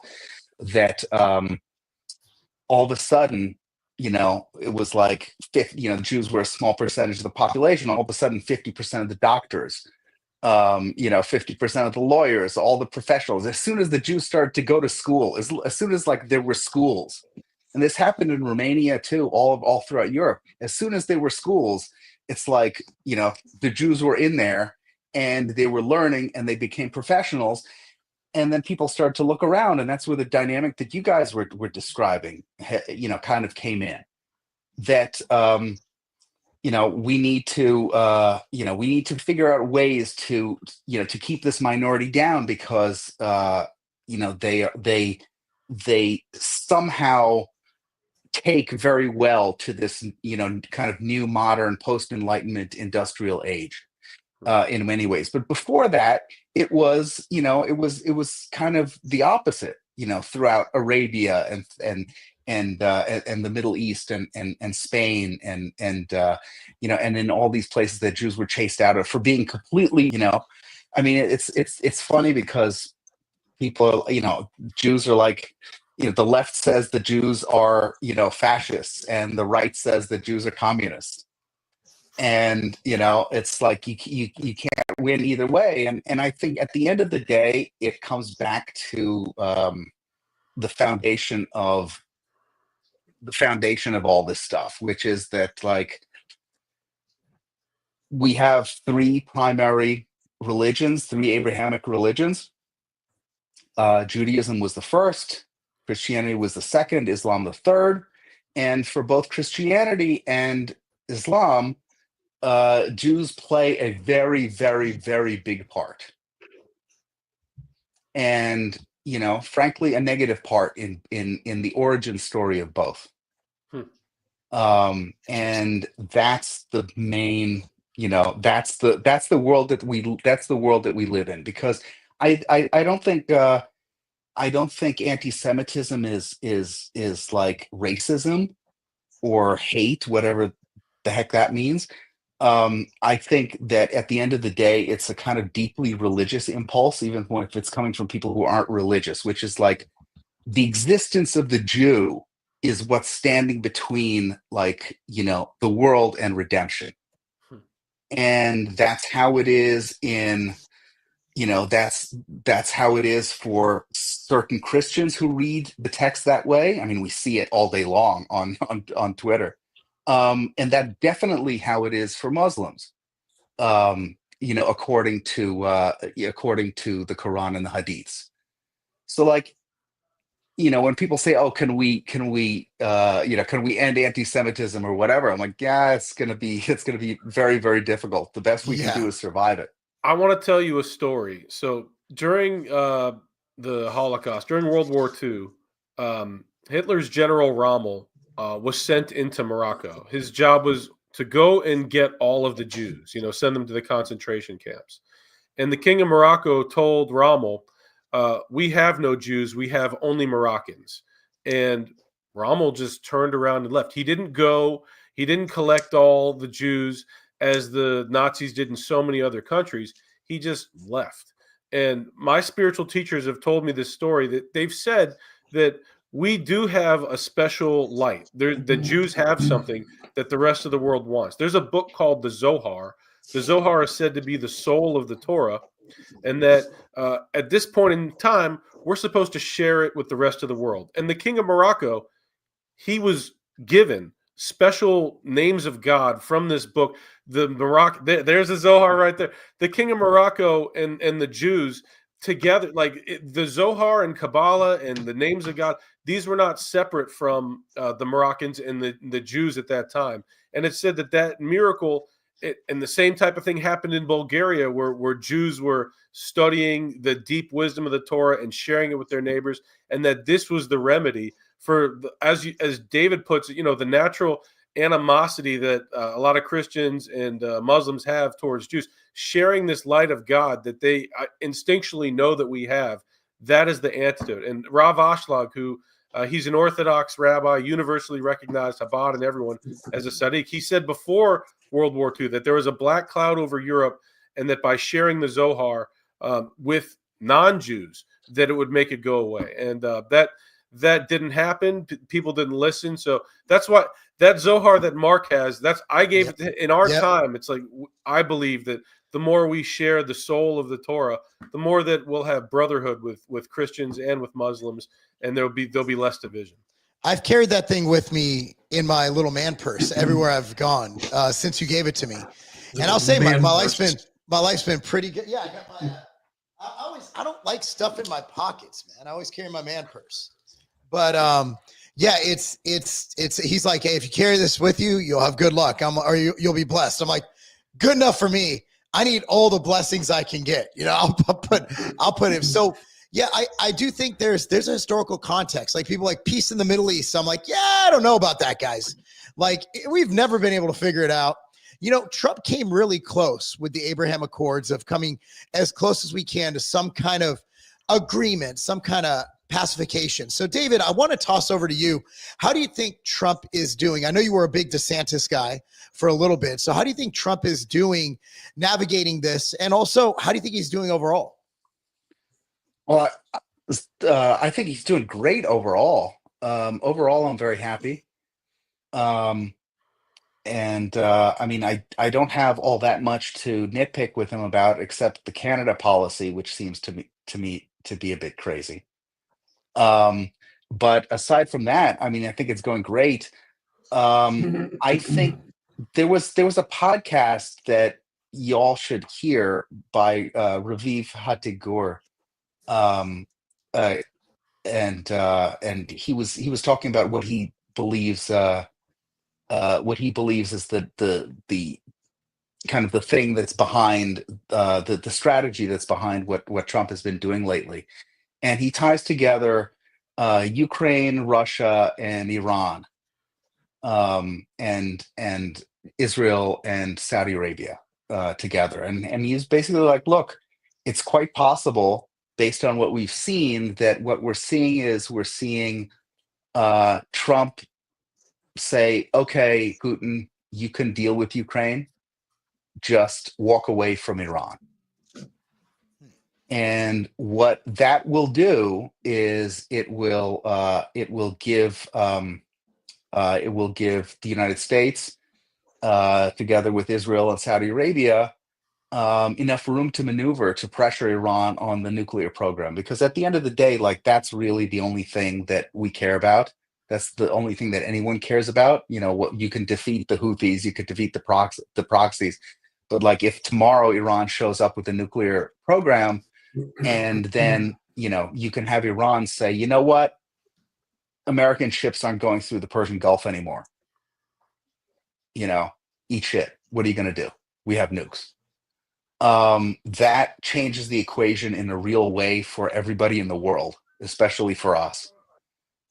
that all of a sudden, it was like 50, Jews were a small percentage of the population. All of a sudden, 50% of the doctors, 50% of the lawyers, all the professionals. As soon as the Jews started to go to school, as soon as like there were schools, and this happened in Romania too, all throughout Europe. As soon as there were schools, it's like the Jews were in there and they were learning and they became professionals. And then people started to look around, and that's where the dynamic that you guys were describing, kind of came in. That we need to figure out ways to to keep this minority down, because they somehow take very well to this kind of new modern post-Enlightenment industrial age. In many ways, but before that, it was kind of the opposite. Throughout Arabia and and the Middle East and Spain and in all these places that Jews were chased out of for being completely, I mean, it's funny because people, Jews are like, the left says the Jews are, fascists, and the right says the Jews are communists. And, it's like you can't win either way. And I think at the end of the day, it comes back to the foundation of all this stuff, which is that, like, we have three primary religions, three Abrahamic religions. Judaism was the first, Christianity was the second, Islam the third. And for both Christianity and Islam, Jews play a very, very, very big part. And, frankly, a negative part in the origin story of both. And that's the main, that's the world that we live in, because I don't think anti-Semitism is like racism or hate, whatever the heck that means. I think that at the end of the day, it's a kind of deeply religious impulse, even if it's coming from people who aren't religious, which is like the existence of the Jew is what's standing between, like, the world and redemption. And that's how it is that's how it is for certain Christians who read the text that way. I mean, we see it all day long on Twitter. And that's definitely how it is for Muslims, according to the Quran and the Hadiths. So, like, when people say, "Oh, can we end anti-Semitism or whatever?" I'm like, yeah, it's gonna be very, very difficult. The best we can do is survive it. I want to tell you a story. So during the Holocaust, during World War II, Hitler's General Rommel was sent into Morocco. His job was to go and get all of the Jews, send them to the concentration camps. And the King of Morocco told Rommel, "We have no Jews. We have only Moroccans." And Rommel just turned around and left. He didn't go. He didn't collect all the Jews as the Nazis did in so many other countries. He just left. And my spiritual teachers have told me this story, that they've said that we do have a special light. The Jews have something that the rest of the world wants. There's a book called the Zohar. The Zohar is said to be the soul of the Torah, and that at this point in time, we're supposed to share it with the rest of the world. And the King of Morocco, he was given special names of God from this book. There's a Zohar right there. The King of Morocco and the Jews together, the Zohar and Kabbalah and the names of God, these were not separate from the Moroccans and the Jews at that time. And it said that miracle, and the same type of thing happened in Bulgaria, where Jews were studying the deep wisdom of the Torah and sharing it with their neighbors, and that this was the remedy for, as David puts it, the natural animosity that a lot of Christians and Muslims have towards Jews. Sharing this light of God that they instinctually know that we have, that is the antidote. And Rav Ashlag, who he's an Orthodox rabbi, universally recognized, Chabad and everyone, as a Sadiq, he said before World War II that there was a black cloud over Europe, and that by sharing the Zohar with non-Jews, that it would make it go away. And that didn't happen. People didn't listen. So that's why that Zohar that Mark has, I gave it in our time. It's like, I believe that the more we share the soul of the Torah, the more that we'll have brotherhood with Christians and with Muslims, and there'll be less division. I've carried that thing with me in my little man purse everywhere I've gone since you gave it to me. And I'll say my life's been pretty good. Yeah, I got my I don't like stuff in my pockets, man. I always carry my man purse. But yeah, it's he's like, "Hey, if you carry this with you, you'll have good luck. You'll be blessed." I'm like, good enough for me. I need all the blessings I can get. I'll put him. So yeah, I do think there's a historical context. Like, people like peace in the Middle East. I'm like, yeah, I don't know about that, guys. Like, we've never been able to figure it out. Trump came really close with the Abraham Accords, of coming as close as we can to some kind of agreement, some kind of pacification. So, David, I want to toss over to you. How do you think Trump is doing? I know you were a big DeSantis guy for a little bit. So, how do you think Trump is doing navigating this? And also, how do you think he's doing overall? Well, I think he's doing great overall. Overall, I'm very happy. Um, and I mean, I don't have all that much to nitpick with him about, except the Canada policy, which seems to me to be a bit crazy. Um, but aside from that, I mean, I think it's going great. I think there was a podcast that y'all should hear by Raviv Hatigur. Um, uh, and he was talking about what he believes is the kind of the thing that's behind the strategy that's behind what Trump has been doing lately, and he ties together Ukraine, Russia, and Iran, and Israel and Saudi Arabia together, and he's basically like, look, it's quite possible based on what we've seen that what we're seeing Trump say, okay, Putin, you can deal with Ukraine, just walk away from Iran. And what that will do is it will give the United States, together with Israel and Saudi Arabia, enough room to maneuver to pressure Iran on the nuclear program. Because at the end of the day, like, that's really the only thing that we care about. That's the only thing that anyone cares about. You know, what you can defeat the Houthis, you could defeat the proxies, but like, if tomorrow Iran shows up with a nuclear program, and then you can have Iran say, you know what, American ships aren't going through the Persian Gulf anymore. Eat shit. What are you going to do? We have nukes. That changes the equation in a real way for everybody in the world, especially for us.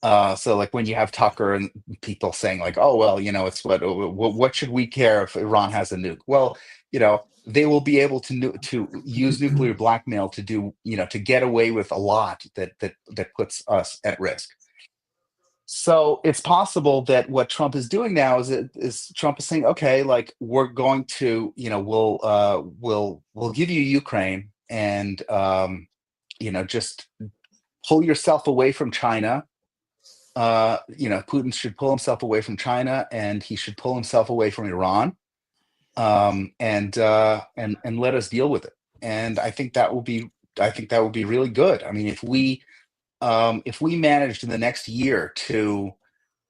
So like, when you have Tucker and people saying like, oh, well, it's what should we care if Iran has a nuke? Well, they will be able to use nuclear blackmail to do, to get away with a lot that puts us at risk. So it's possible that what Trump is doing now is Trump is saying, okay, like, we're going to, we'll give you Ukraine, and just pull yourself away from China. Putin should pull himself away from China, and he should pull himself away from Iran, and let us deal with it. And I think that will be really good. I mean, if we managed in the next year to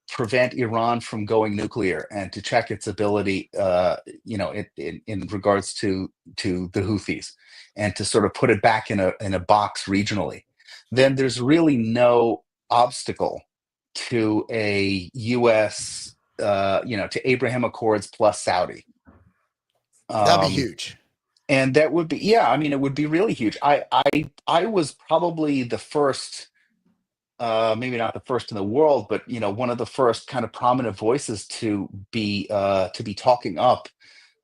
prevent Iran from going nuclear and to check its ability, in regards to the Houthis, and to sort of put it back in a box regionally, then there's really no obstacle to a U.S. To Abraham Accords plus Saudi. That'd be huge. And that would be, yeah, I mean, it would be really huge. I was probably the first, maybe not the first in the world, but one of the first kind of prominent voices to be talking up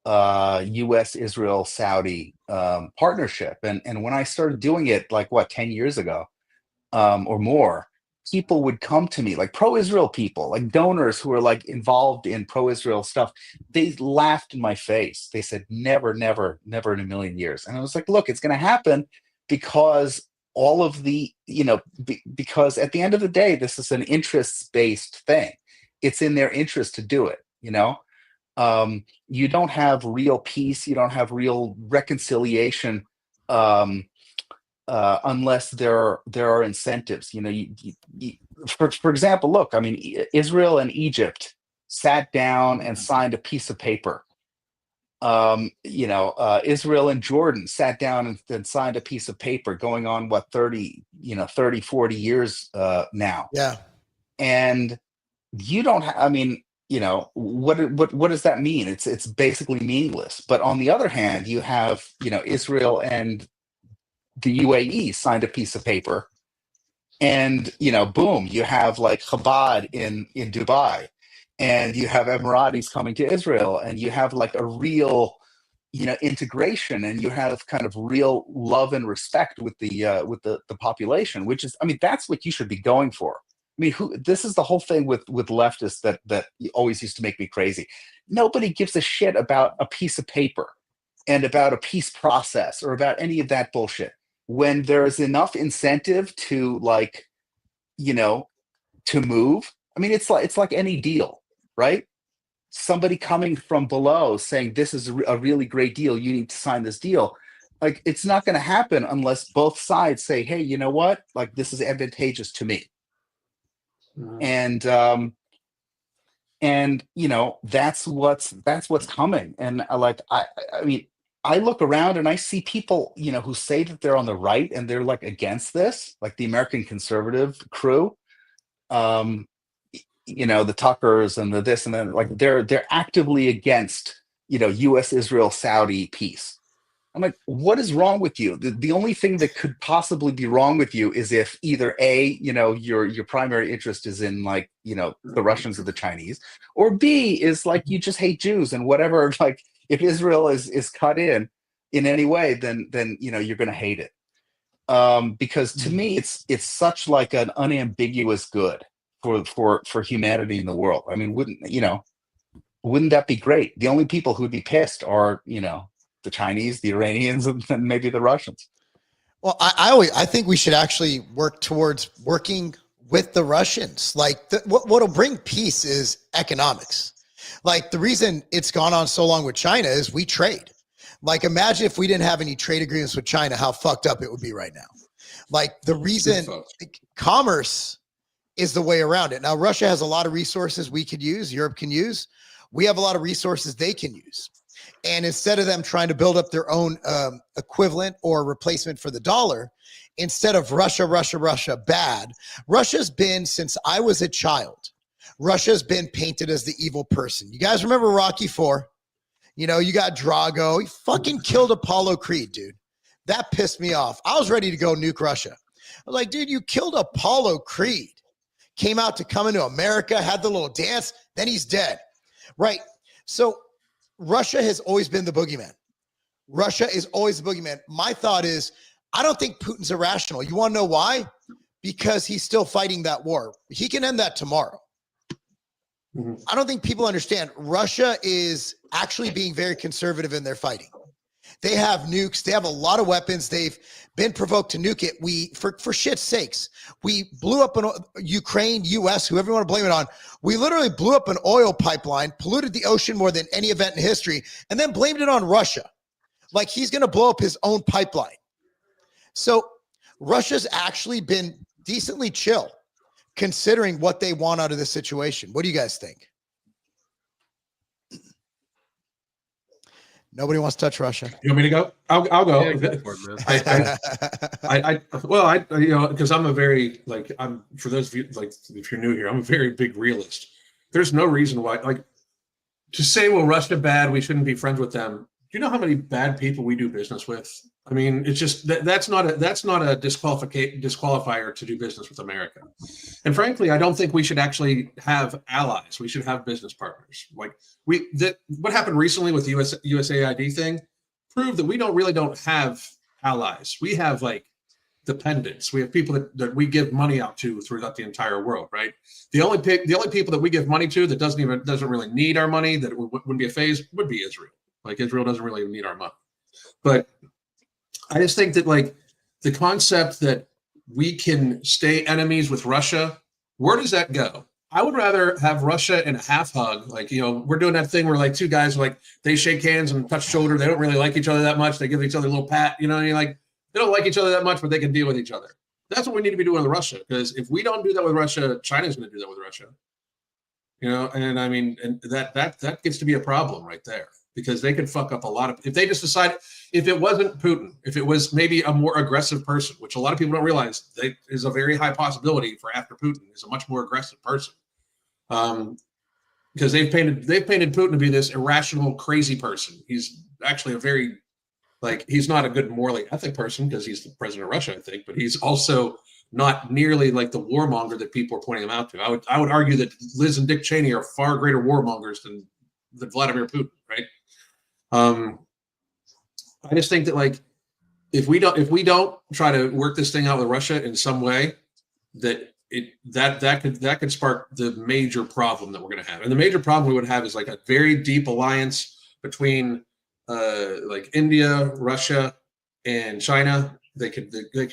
U.S. Israel Saudi partnership. And when I started doing it, like, 10 years ago, or more, people would come to me, like pro-Israel people, like donors who are like involved in pro-Israel stuff. They laughed in my face. They said, never, never, never in a million years. And I was like, look, it's going to happen because all of the, because at the end of the day, this is an interests-based thing. It's in their interest to do it, you don't have real peace, you don't have real reconciliation, unless there are incentives. For example, look, I mean, Israel and Egypt sat down and signed a piece of paper. Israel and Jordan sat down and signed a piece of paper going on 30, 40 years now. Yeah. And you don't I mean, what does that mean? It's basically meaningless. But on the other hand, you have, Israel and the UAE signed a piece of paper, and boom, you have like Chabad in Dubai, and you have Emiratis coming to Israel, and you have like a real integration, and you have kind of real love and respect with the population, which is, I mean, that's what you should be going for. I mean, this is the whole thing with leftists that always used to make me crazy. Nobody gives a shit about a piece of paper and about a peace process or about any of that bullshit. When there's enough incentive to to move, I mean, it's like any deal, right? Somebody coming from below saying this is a really great deal, you need to sign this deal. Like, it's not going to happen unless both sides say, hey, you know what, like, this is advantageous to me. And that's what's coming. And I mean, I look around and I see people who say that they're on the right and they're like against this, like the American conservative crew, the Tuckers and the this and then, like, they're actively against US Israel Saudi peace. I'm like, what is wrong with you? The only thing that could possibly be wrong with you is if either A, your primary interest is in the Russians or the Chinese, or B is like you just hate Jews and whatever. Like, if Israel is cut in any way, then you're going to hate it. Because to me, it's such like an unambiguous good for humanity in the world. I mean, wouldn't that be great? The only people who would be pissed are the Chinese, the Iranians, and maybe the Russians. Well, I think we should actually work towards working with the Russians. Like, what'll bring peace is economics. Like, the reason it's gone on so long with China is we trade. Like, imagine if we didn't have any trade agreements with China, how fucked up it would be right now. Like, the reason commerce is the way around it. Now, Russia has a lot of resources we could use, Europe can use. We have a lot of resources they can use. And instead of them trying to build up their own equivalent or replacement for the dollar, instead of Russia bad, Russia's been, since I was a child, Russia's been painted as the evil person. You guys remember Rocky IV? You got Drago. He fucking killed Apollo Creed, dude. That pissed me off. I was ready to go nuke Russia. I was like, dude, you killed Apollo Creed. Came out to come into America, had the little dance, then he's dead. Right? So Russia has always been the boogeyman. Russia is always the boogeyman. My thought is, I don't think Putin's irrational. You want to know why? Because he's still fighting that war. He can end that tomorrow. Mm-hmm. I don't think people understand. Russia is actually being very conservative in their fighting. They have nukes. They have a lot of weapons. They've been provoked to nuke it. For shit's sakes, we blew up Ukraine, US, whoever you want to blame it on. We literally blew up an oil pipeline, polluted the ocean more than any event in history, and then blamed it on Russia. Like, he's going to blow up his own pipeline. So Russia's actually been decently chill considering what they want out of this situation. What do you guys think? Nobody wants to touch Russia. You want me to go? I'll go. Yeah, go for it, man. Because I'm a very, I'm, for those of you, if you're new here, I'm a very big realist. There's no reason why, to say, well, Russia bad, we shouldn't be friends with them. Do you know how many bad people we do business with? I mean, it's just that's not a disqualifier to do business with America. And frankly, I don't think we should actually have allies. We should have business partners. What happened recently with the USAID thing proved that we don't have allies. We have dependents. We have people that we give money out to throughout the entire world, right? The only people that we give money to that doesn't really need our money, that wouldn't be a phase, would be Israel. Israel doesn't really need our money. But I just think that the concept that we can stay enemies with Russia, where does that go? I would rather have Russia in a half hug. We're doing that thing where two guys they shake hands and touch shoulder. They don't really like each other that much. They give each other a little pat, and you're like, they don't like each other that much, but they can deal with each other. That's what we need to be doing with Russia. Because if we don't do that with Russia, China's going to do that with Russia. And I mean, and that gets to be a problem right there. Because they could fuck up a lot of, if they just decide, if it wasn't Putin, if it was maybe a more aggressive person, which a lot of people don't realize, is a very high possibility for after Putin is a much more aggressive person, because they've painted Putin to be this irrational, crazy person. He's actually a very he's not a good morally ethic person because he's the president of Russia, I think, but he's also not nearly like the warmonger that people are pointing him out to. I would argue that Liz and Dick Cheney are far greater warmongers than Vladimir Putin, right? I just think that like if we don't try to work this thing out with Russia in some way, that could spark the major problem that we're going to have. And the major problem we would have is like a very deep alliance between like India, Russia, and China. They could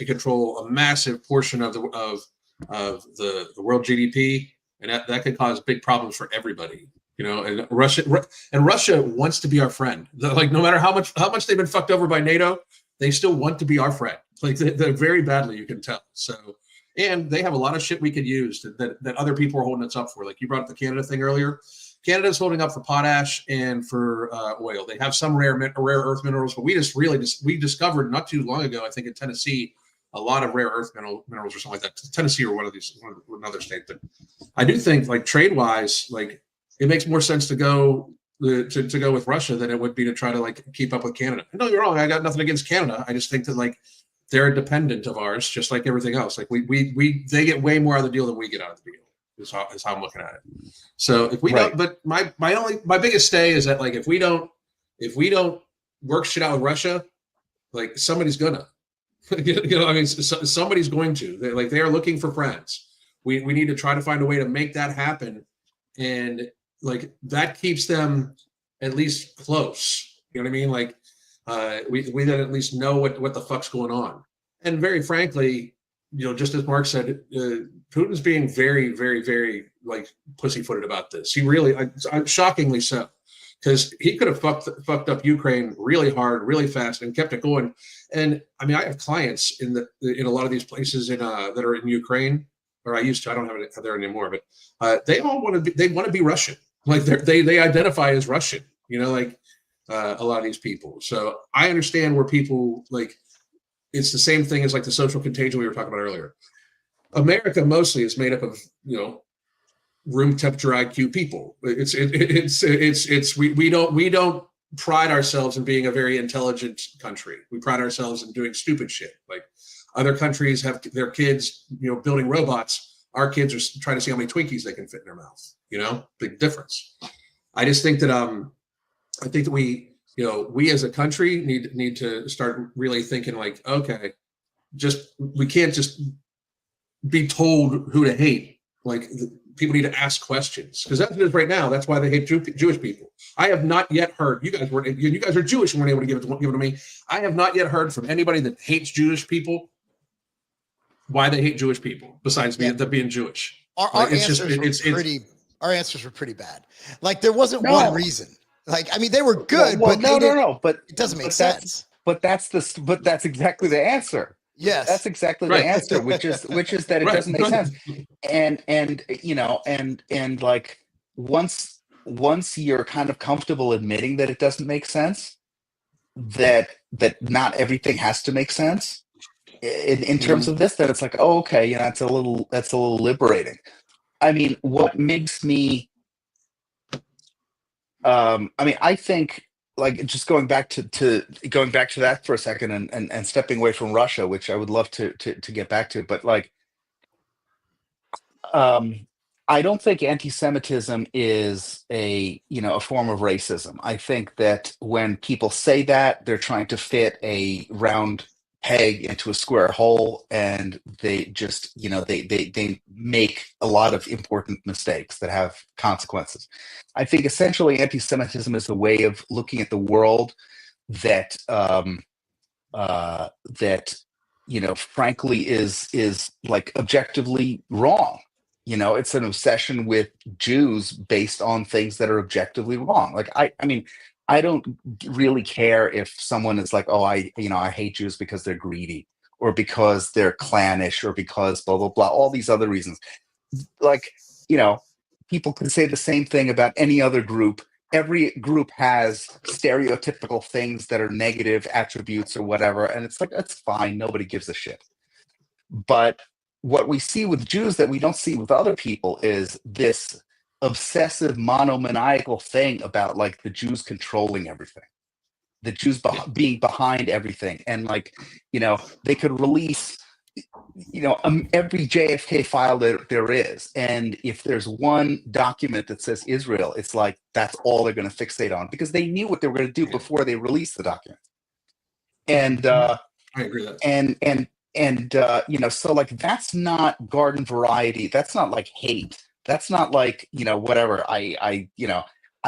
control a massive portion of the world GDP, and that could cause big problems for everybody. You know, and Russia wants to be our friend. Like no matter how much they've been fucked over by NATO, they still want to be our friend. Like they're very badly, you can tell. So, and they have a lot of shit we could use that other people are holding us up for. Like you brought up the Canada thing earlier. Canada's holding up for potash and for oil. They have some rare earth minerals, but we discovered not too long ago, I think in Tennessee, a lot of rare earth minerals or something like that. Tennessee or another state. But I do think like trade wise, like it makes more sense to go with Russia than it would be to try to like keep up with Canada. And don't get me wrong, I got nothing against Canada. I just think that like they're a dependent of ours, just like everything else. Like they get way more out of the deal than we get out of the deal. Is how I'm looking at it. So if we don't, but my biggest stay is that like if we don't work shit out with Russia, like somebody's gonna, I mean, somebody's going to. They are looking for friends. We need to try to find a way to make that happen, and like that keeps them at least close. You know what I mean? Like we then at least know what the fuck's going on. And very frankly, you know, just as Mark said, Putin's being very, very, very like pussyfooted about this. He really, shockingly so, because he could have fucked up Ukraine really hard, really fast, and kept it going. And I mean, I have clients in a lot of these places that are in Ukraine, or I used to. I don't have it there anymore, but they all want to be Russian. Like they identify as Russian. You know, like a lot of these people. So I understand where people like. It's the same thing as like the social contagion we were talking about earlier. America mostly is made up of, you know, room temperature IQ people. We don't pride ourselves in being a very intelligent country. We pride ourselves in doing stupid shit. Like other countries have their kids, you know, building robots. Our kids are trying to see how many Twinkies they can fit in their mouth. You know, big difference. I just think that we, you know, we as a country need to start really thinking like, okay, we can't just be told who to hate. Like people need to ask questions, because that's what it is right now. That's why they hate Jewish people. I have not yet heard. You guys are Jewish and weren't able to give it to me. I have not yet heard from anybody that hates Jewish people why they hate Jewish people besides being Jewish. Our answers were pretty bad. Like there wasn't one reason. Like, I mean, they were good, but it doesn't make sense. But that's exactly the answer. Yes, that's exactly the answer, which is that it doesn't make sense. And you know, and like once you're kind of comfortable admitting that it doesn't make sense, that not everything has to make sense in terms of this, then it's like, oh, okay, you know, that's a little liberating. I mean, what makes me I mean, I think like just going back to that for a second and stepping away from Russia, which I would love to get back to, but like I don't think anti-Semitism is a form of racism. I think that when people say that, they're trying to fit a round peg into a square hole, and they just they make a lot of important mistakes that have consequences. I think essentially anti-Semitism is a way of looking at the world that frankly is like objectively wrong. You know, it's an obsession with Jews based on things that are objectively wrong. Like I mean, I don't really care if someone is like, oh, I hate Jews because they're greedy or because they're clannish or because blah, blah, blah, all these other reasons. Like, you know, people can say the same thing about any other group. Every group has stereotypical things that are negative attributes or whatever. And it's like, that's fine. Nobody gives a shit. But what we see with Jews that we don't see with other people is this obsessive monomaniacal thing about like the Jews controlling everything, the Jews being behind everything. And like, you know, they could release, every JFK file that there is. And if there's one document that says Israel, it's like, that's all they're going to fixate on because they knew what they were going to do before they released the document. And I agree with that. so like that's not garden variety. That's not like hate. That's not like, whatever. I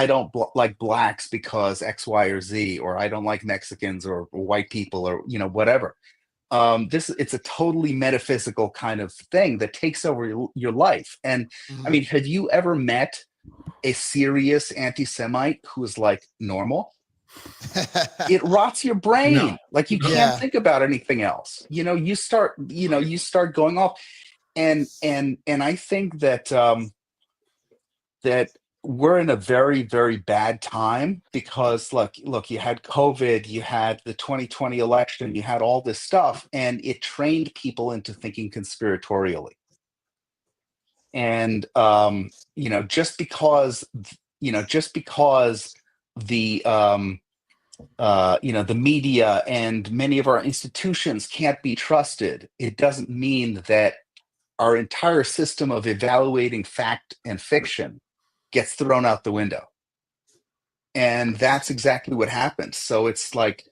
don't like blacks because X, Y, or Z, or I don't like Mexicans or white people or, whatever. It's a totally metaphysical kind of thing that takes over your life. And I mean, have you ever met a serious anti-Semite who is like normal? It rots your brain. No. Like you can't Yeah. think about anything else. You start going off. And I think that that we're in a very, very bad time because look, you had COVID, you had the 2020 election, you had all this stuff, and it trained people into thinking conspiratorially. And just because the the media and many of our institutions can't be trusted, it doesn't mean that our entire system of evaluating fact and fiction gets thrown out the window. And that's exactly what happened. So it's like,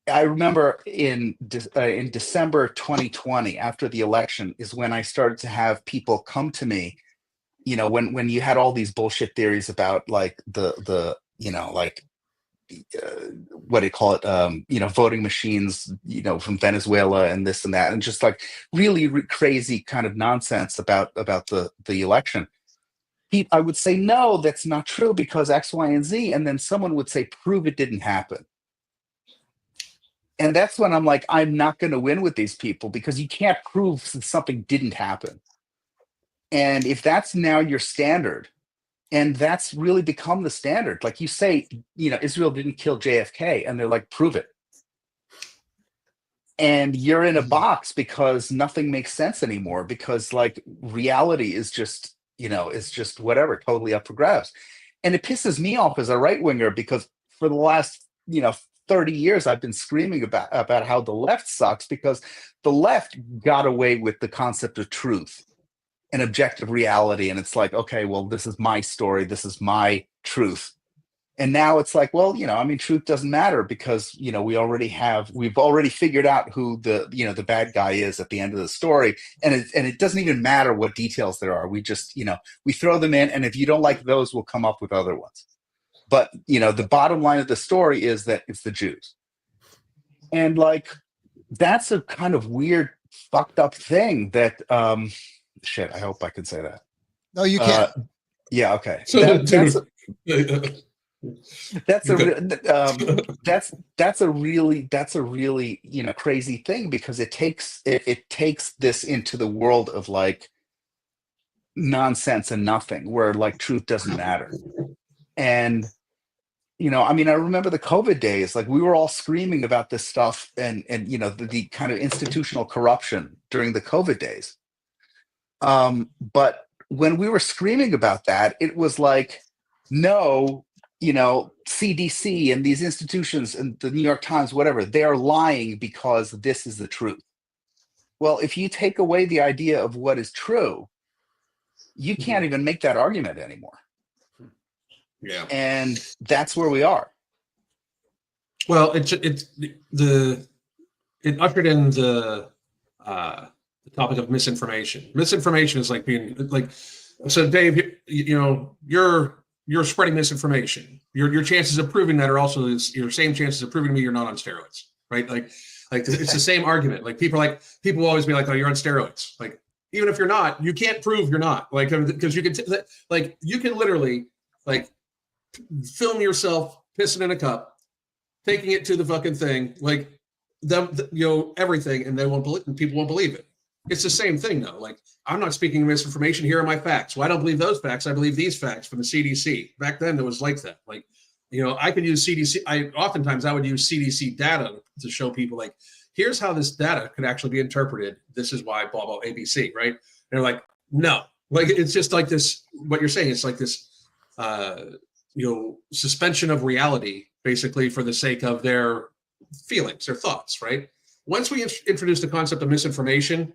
I remember in December 2020, after the election, is when I started to have people come to me, when you had all these bullshit theories about like what do you call it? Voting machines, from Venezuela and this and that, and just like really crazy kind of nonsense about the election. I would say, no, that's not true because X, Y, and Z. And then someone would say, prove it didn't happen. And that's when I'm like, I'm not going to win with these people because you can't prove something didn't happen. And if that's now your standard, and that's really become the standard, like you say, Israel didn't kill JFK, and they're like, prove it. And you're in a box because nothing makes sense anymore because like reality is just, is just whatever, totally up for grabs. And it pisses me off as a right winger because for the last, 30 years, I've been screaming about how the left sucks because the left got away with the concept of truth and objective reality. And it's like, okay, well, this is my story. This is my truth. And now it's like, well, truth doesn't matter because, we've already figured out who the bad guy is at the end of the story. And it doesn't even matter what details there are. We just, we throw them in. And if you don't like those, we'll come up with other ones. But, the bottom line of the story is that it's the Jews. And like, that's a kind of weird, fucked up thing that, shit, I hope I can say that. No, you can't. Yeah. Okay. So, That's a really crazy thing because it takes this into the world of like nonsense and nothing where like truth doesn't matter. And I remember the COVID days, like we were all screaming about this stuff and the kind of institutional corruption during the COVID days. But when we were screaming about that, it was like, no, CDC and these institutions and the New York Times, whatever, they are lying because this is the truth. Well, if you take away the idea of what is true, you can't even make that argument anymore. Yeah. And that's where we are. Well, it ushered in the topic of misinformation. Misinformation is like being like, so Dave, you're spreading misinformation. Your chances of proving that are also your same chances of proving to me you're not on steroids, right? Like it's the same argument. Like people will always be like, oh, you're on steroids. Like even if you're not, you can't prove you're not. Like because you can you can literally like film yourself pissing in a cup, taking it to the fucking thing, like everything, and people won't believe it. It's the same thing though. Like I'm not speaking misinformation. Here are my facts. Well, I don't believe those facts. I believe these facts from the CDC. Back then, it was like that. Like, I could use CDC. Oftentimes I would use CDC data to show people like, here's how this data could actually be interpreted. This is why blah, blah, ABC, right? And they're like, no, like, it's just like this, what you're saying. It's like this, suspension of reality, basically for the sake of their feelings, their thoughts, right? Once we introduce the concept of misinformation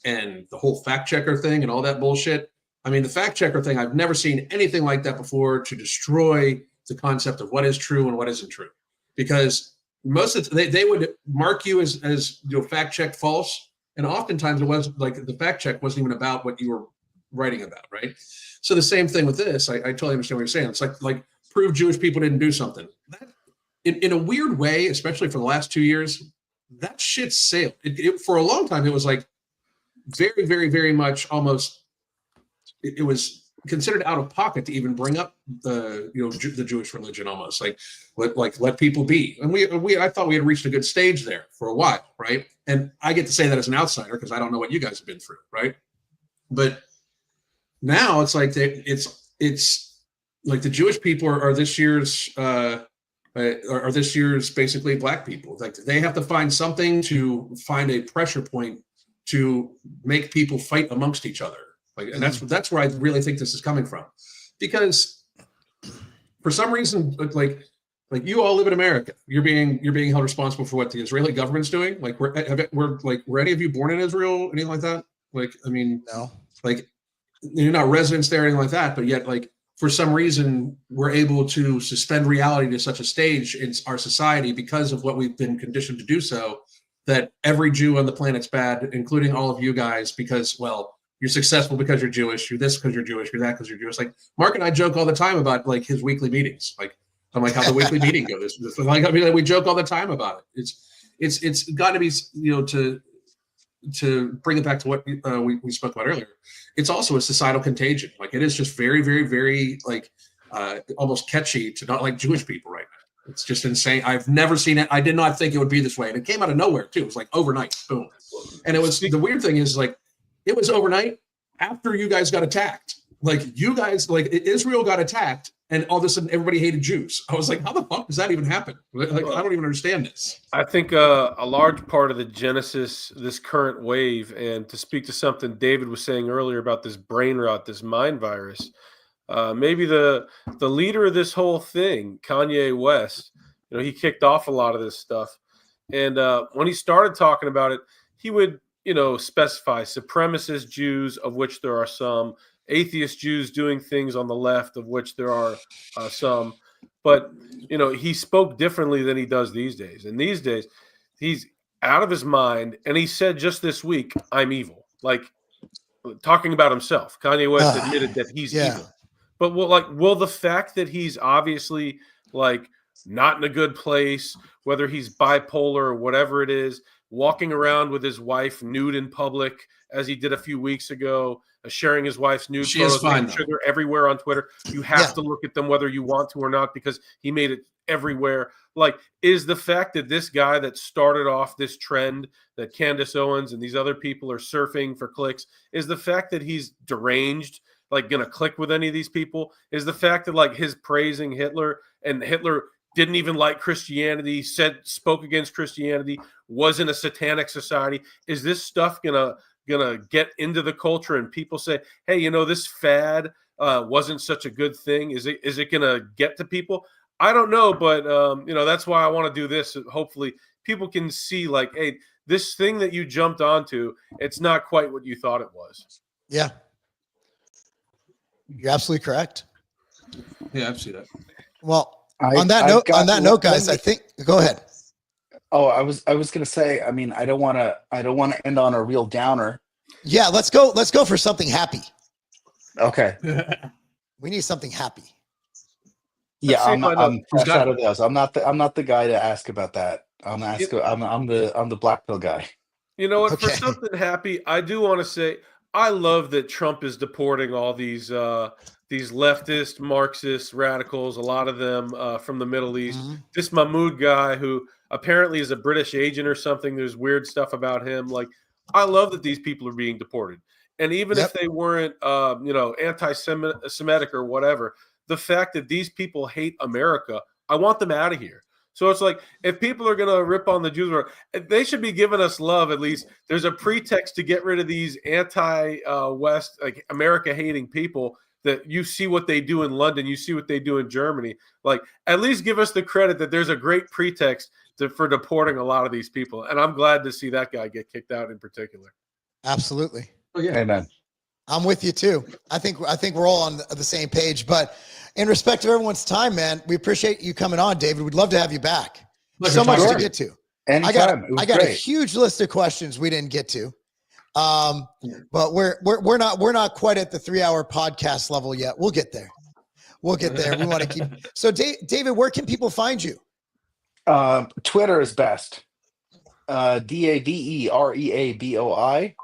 and the whole fact checker thing and all that bullshit. I mean, the fact checker thing, I've never seen anything like that before to destroy the concept of what is true and what isn't true. Because they would mark you as fact checked false, and oftentimes it was like the fact check wasn't even about what you were writing about, right? So the same thing with this. I totally understand what you're saying. It's like prove Jewish people didn't do something. That, in a weird way, especially for the last 2 years, that shit sailed. For a long time, it was like very, very, very much almost. It was considered out of pocket to even bring up the Jewish religion, almost like let people be. And I thought we had reached a good stage there for a while, right? And I get to say that as an outsider because I don't know what you guys have been through, right? But now it's like it's like the Jewish people are this year's basically black people. Like they have to find something to find a pressure point to make people fight amongst each other. Like, and that's where I really think this is coming from, because for some reason, like you all live in America, you're being held responsible for what the Israeli government's doing. Like, were any of you born in Israel, anything like that? Like, I mean, No. Like, you're not residents there, anything like that. But yet, like, for some reason, we're able to suspend reality to such a stage in our society because of what we've been conditioned to do. So that every Jew on the planet's bad, including all of you guys, because, well, you're successful because you're Jewish. You're this because you're Jewish. You're that because you're Jewish. Like Mark and I joke all the time about like his weekly meetings. Like I'm like how the weekly meeting goes. Like I mean, we joke all the time about it. It's got to be to bring it back to what we spoke about earlier. It's also a societal contagion. Like it is just very, very, very like almost catchy to not like Jewish people right now. It's just insane. I've never seen it. I did not think it would be this way, and it came out of nowhere too. It was like overnight, boom. And it was the weird thing is like. It was overnight after you guys got attacked. Like you guys, like Israel got attacked, and all of a sudden everybody hated Jews. I was like, how the fuck does that even happen? Like, I don't even understand this. I think a large part of the genesis, this current wave, and to speak to something David was saying earlier about this brain rot, this mind virus, maybe the leader of this whole thing, Kanye West, he kicked off a lot of this stuff. And when he started talking about it, he would specify supremacist Jews, of which there are some, atheist Jews doing things on the left, of which there are some. But, he spoke differently than he does these days. And these days, he's out of his mind. And he said just this week, I'm evil. Like, talking about himself. Kanye West admitted that he's evil. But will the fact that he's obviously, like, not in a good place, whether he's bipolar or whatever it is, walking around with his wife nude in public, as he did a few weeks ago, sharing his wife's nude photos, making sure they're everywhere on Twitter. You have to look at them whether you want to or not, because he made it everywhere. Like, is the fact that this guy that started off this trend that Candace Owens and these other people are surfing for clicks, is the fact that he's deranged, like, gonna click with any of these people? Is the fact that, like, his praising Hitler, and Hitler didn't even like Christianity, spoke against Christianity, was in a satanic society, is this stuff gonna get into the culture and people say, hey, this fad wasn't such a good thing? Is it gonna get to people? I don't know, but that's why I want to do this. Hopefully people can see, like, hey, this thing that you jumped onto, it's not quite what you thought it was. Yeah, you're absolutely correct. Yeah, I've seen that. Well, on that note, guys, I think go ahead. Oh, I was going to say, I mean, I don't want to end on a real downer. Yeah, let's go for something happy. Okay. We need something happy. Yeah, I'm fresh out of those. I'm not the guy to ask about that. I'm the black pill guy. You know what? Okay. For something happy, I do want to say I love that Trump is deporting all these leftist, Marxist radicals, a lot of them from the Middle East. Mm-hmm. This Mahmoud guy who apparently is a British agent or something. There's weird stuff about him. Like, I love that these people are being deported. And even if they weren't, anti-Semitic or whatever, the fact that these people hate America, I want them out of here. So it's like, if people are going to rip on the Jews, they should be giving us love at least. There's a pretext to get rid of these anti-West, like America-hating people. That you see what they do in London, you see what they do in Germany. Like, at least give us the credit that there's a great pretext for deporting a lot of these people. And I'm glad to see that guy get kicked out in particular. Absolutely. Oh, yeah. Amen. I'm with you too. I think we're all on the same page. But in respect of everyone's time, man, we appreciate you coming on, David. We'd love to have you back. Pleasure So much talking to you. get to. Anytime. It was I got a great. huge list of questions we didn't get to. But we're not quite at the 3-hour podcast level yet. We'll get there. We want to keep. So David, where can people find you? Twitter is best. DAVEREABOI.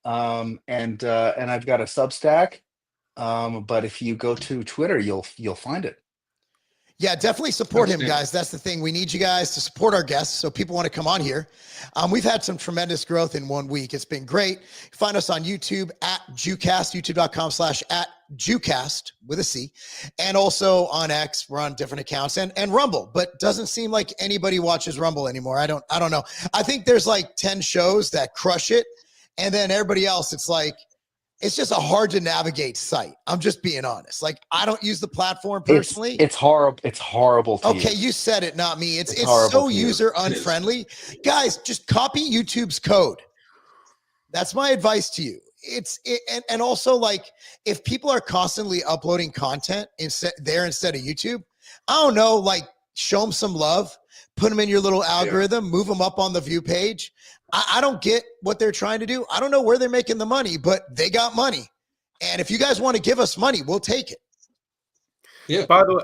And I've got a Substack. But if you go to Twitter, you'll find it. Yeah, definitely support him, guys. That's the thing. We need you guys to support our guests so people want to come on here. We've had some tremendous growth in 1 week. It's been great. Find us on YouTube at Jucast, youtube.com/@Jucast with a C. And also on X, we're on different accounts and Rumble, but doesn't seem like anybody watches Rumble anymore. I don't know. I think there's like 10 shows that crush it. And then everybody else, it's like, it's just a hard to navigate site. I'm just being honest. Like, I don't use the platform personally. It's horrible. It's horrible to Okay, use. You said it, not me. It's horrible so to use. user unfriendly. Guys, just copy YouTube's code. That's my advice to you. And also, like, if people are constantly uploading content instead of YouTube, I don't know, like, show them some love, put them in your little algorithm, move them up on the view page. I don't get what they're trying to do. I don't know where they're making the money, but they got money. And if you guys want to give us money, we'll take it. Yeah. By the way,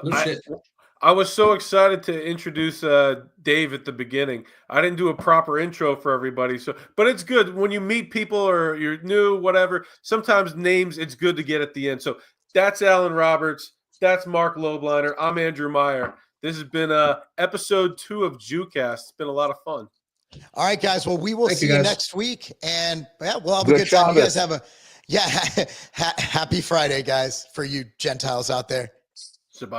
I was so excited to introduce Dave at the beginning. I didn't do a proper intro for everybody, but it's good when you meet people or you're new, whatever. Sometimes names it's good to get at the end. So that's Alan Roberts. That's Mark Lobliner. I'm Andrew Meyer. This has been episode 2 of Jucast. It's been a lot of fun. All right, guys. Well, we will see you next week, and we'll have a good time. You guys have a happy Friday, guys, for you Gentiles out there. Shabbat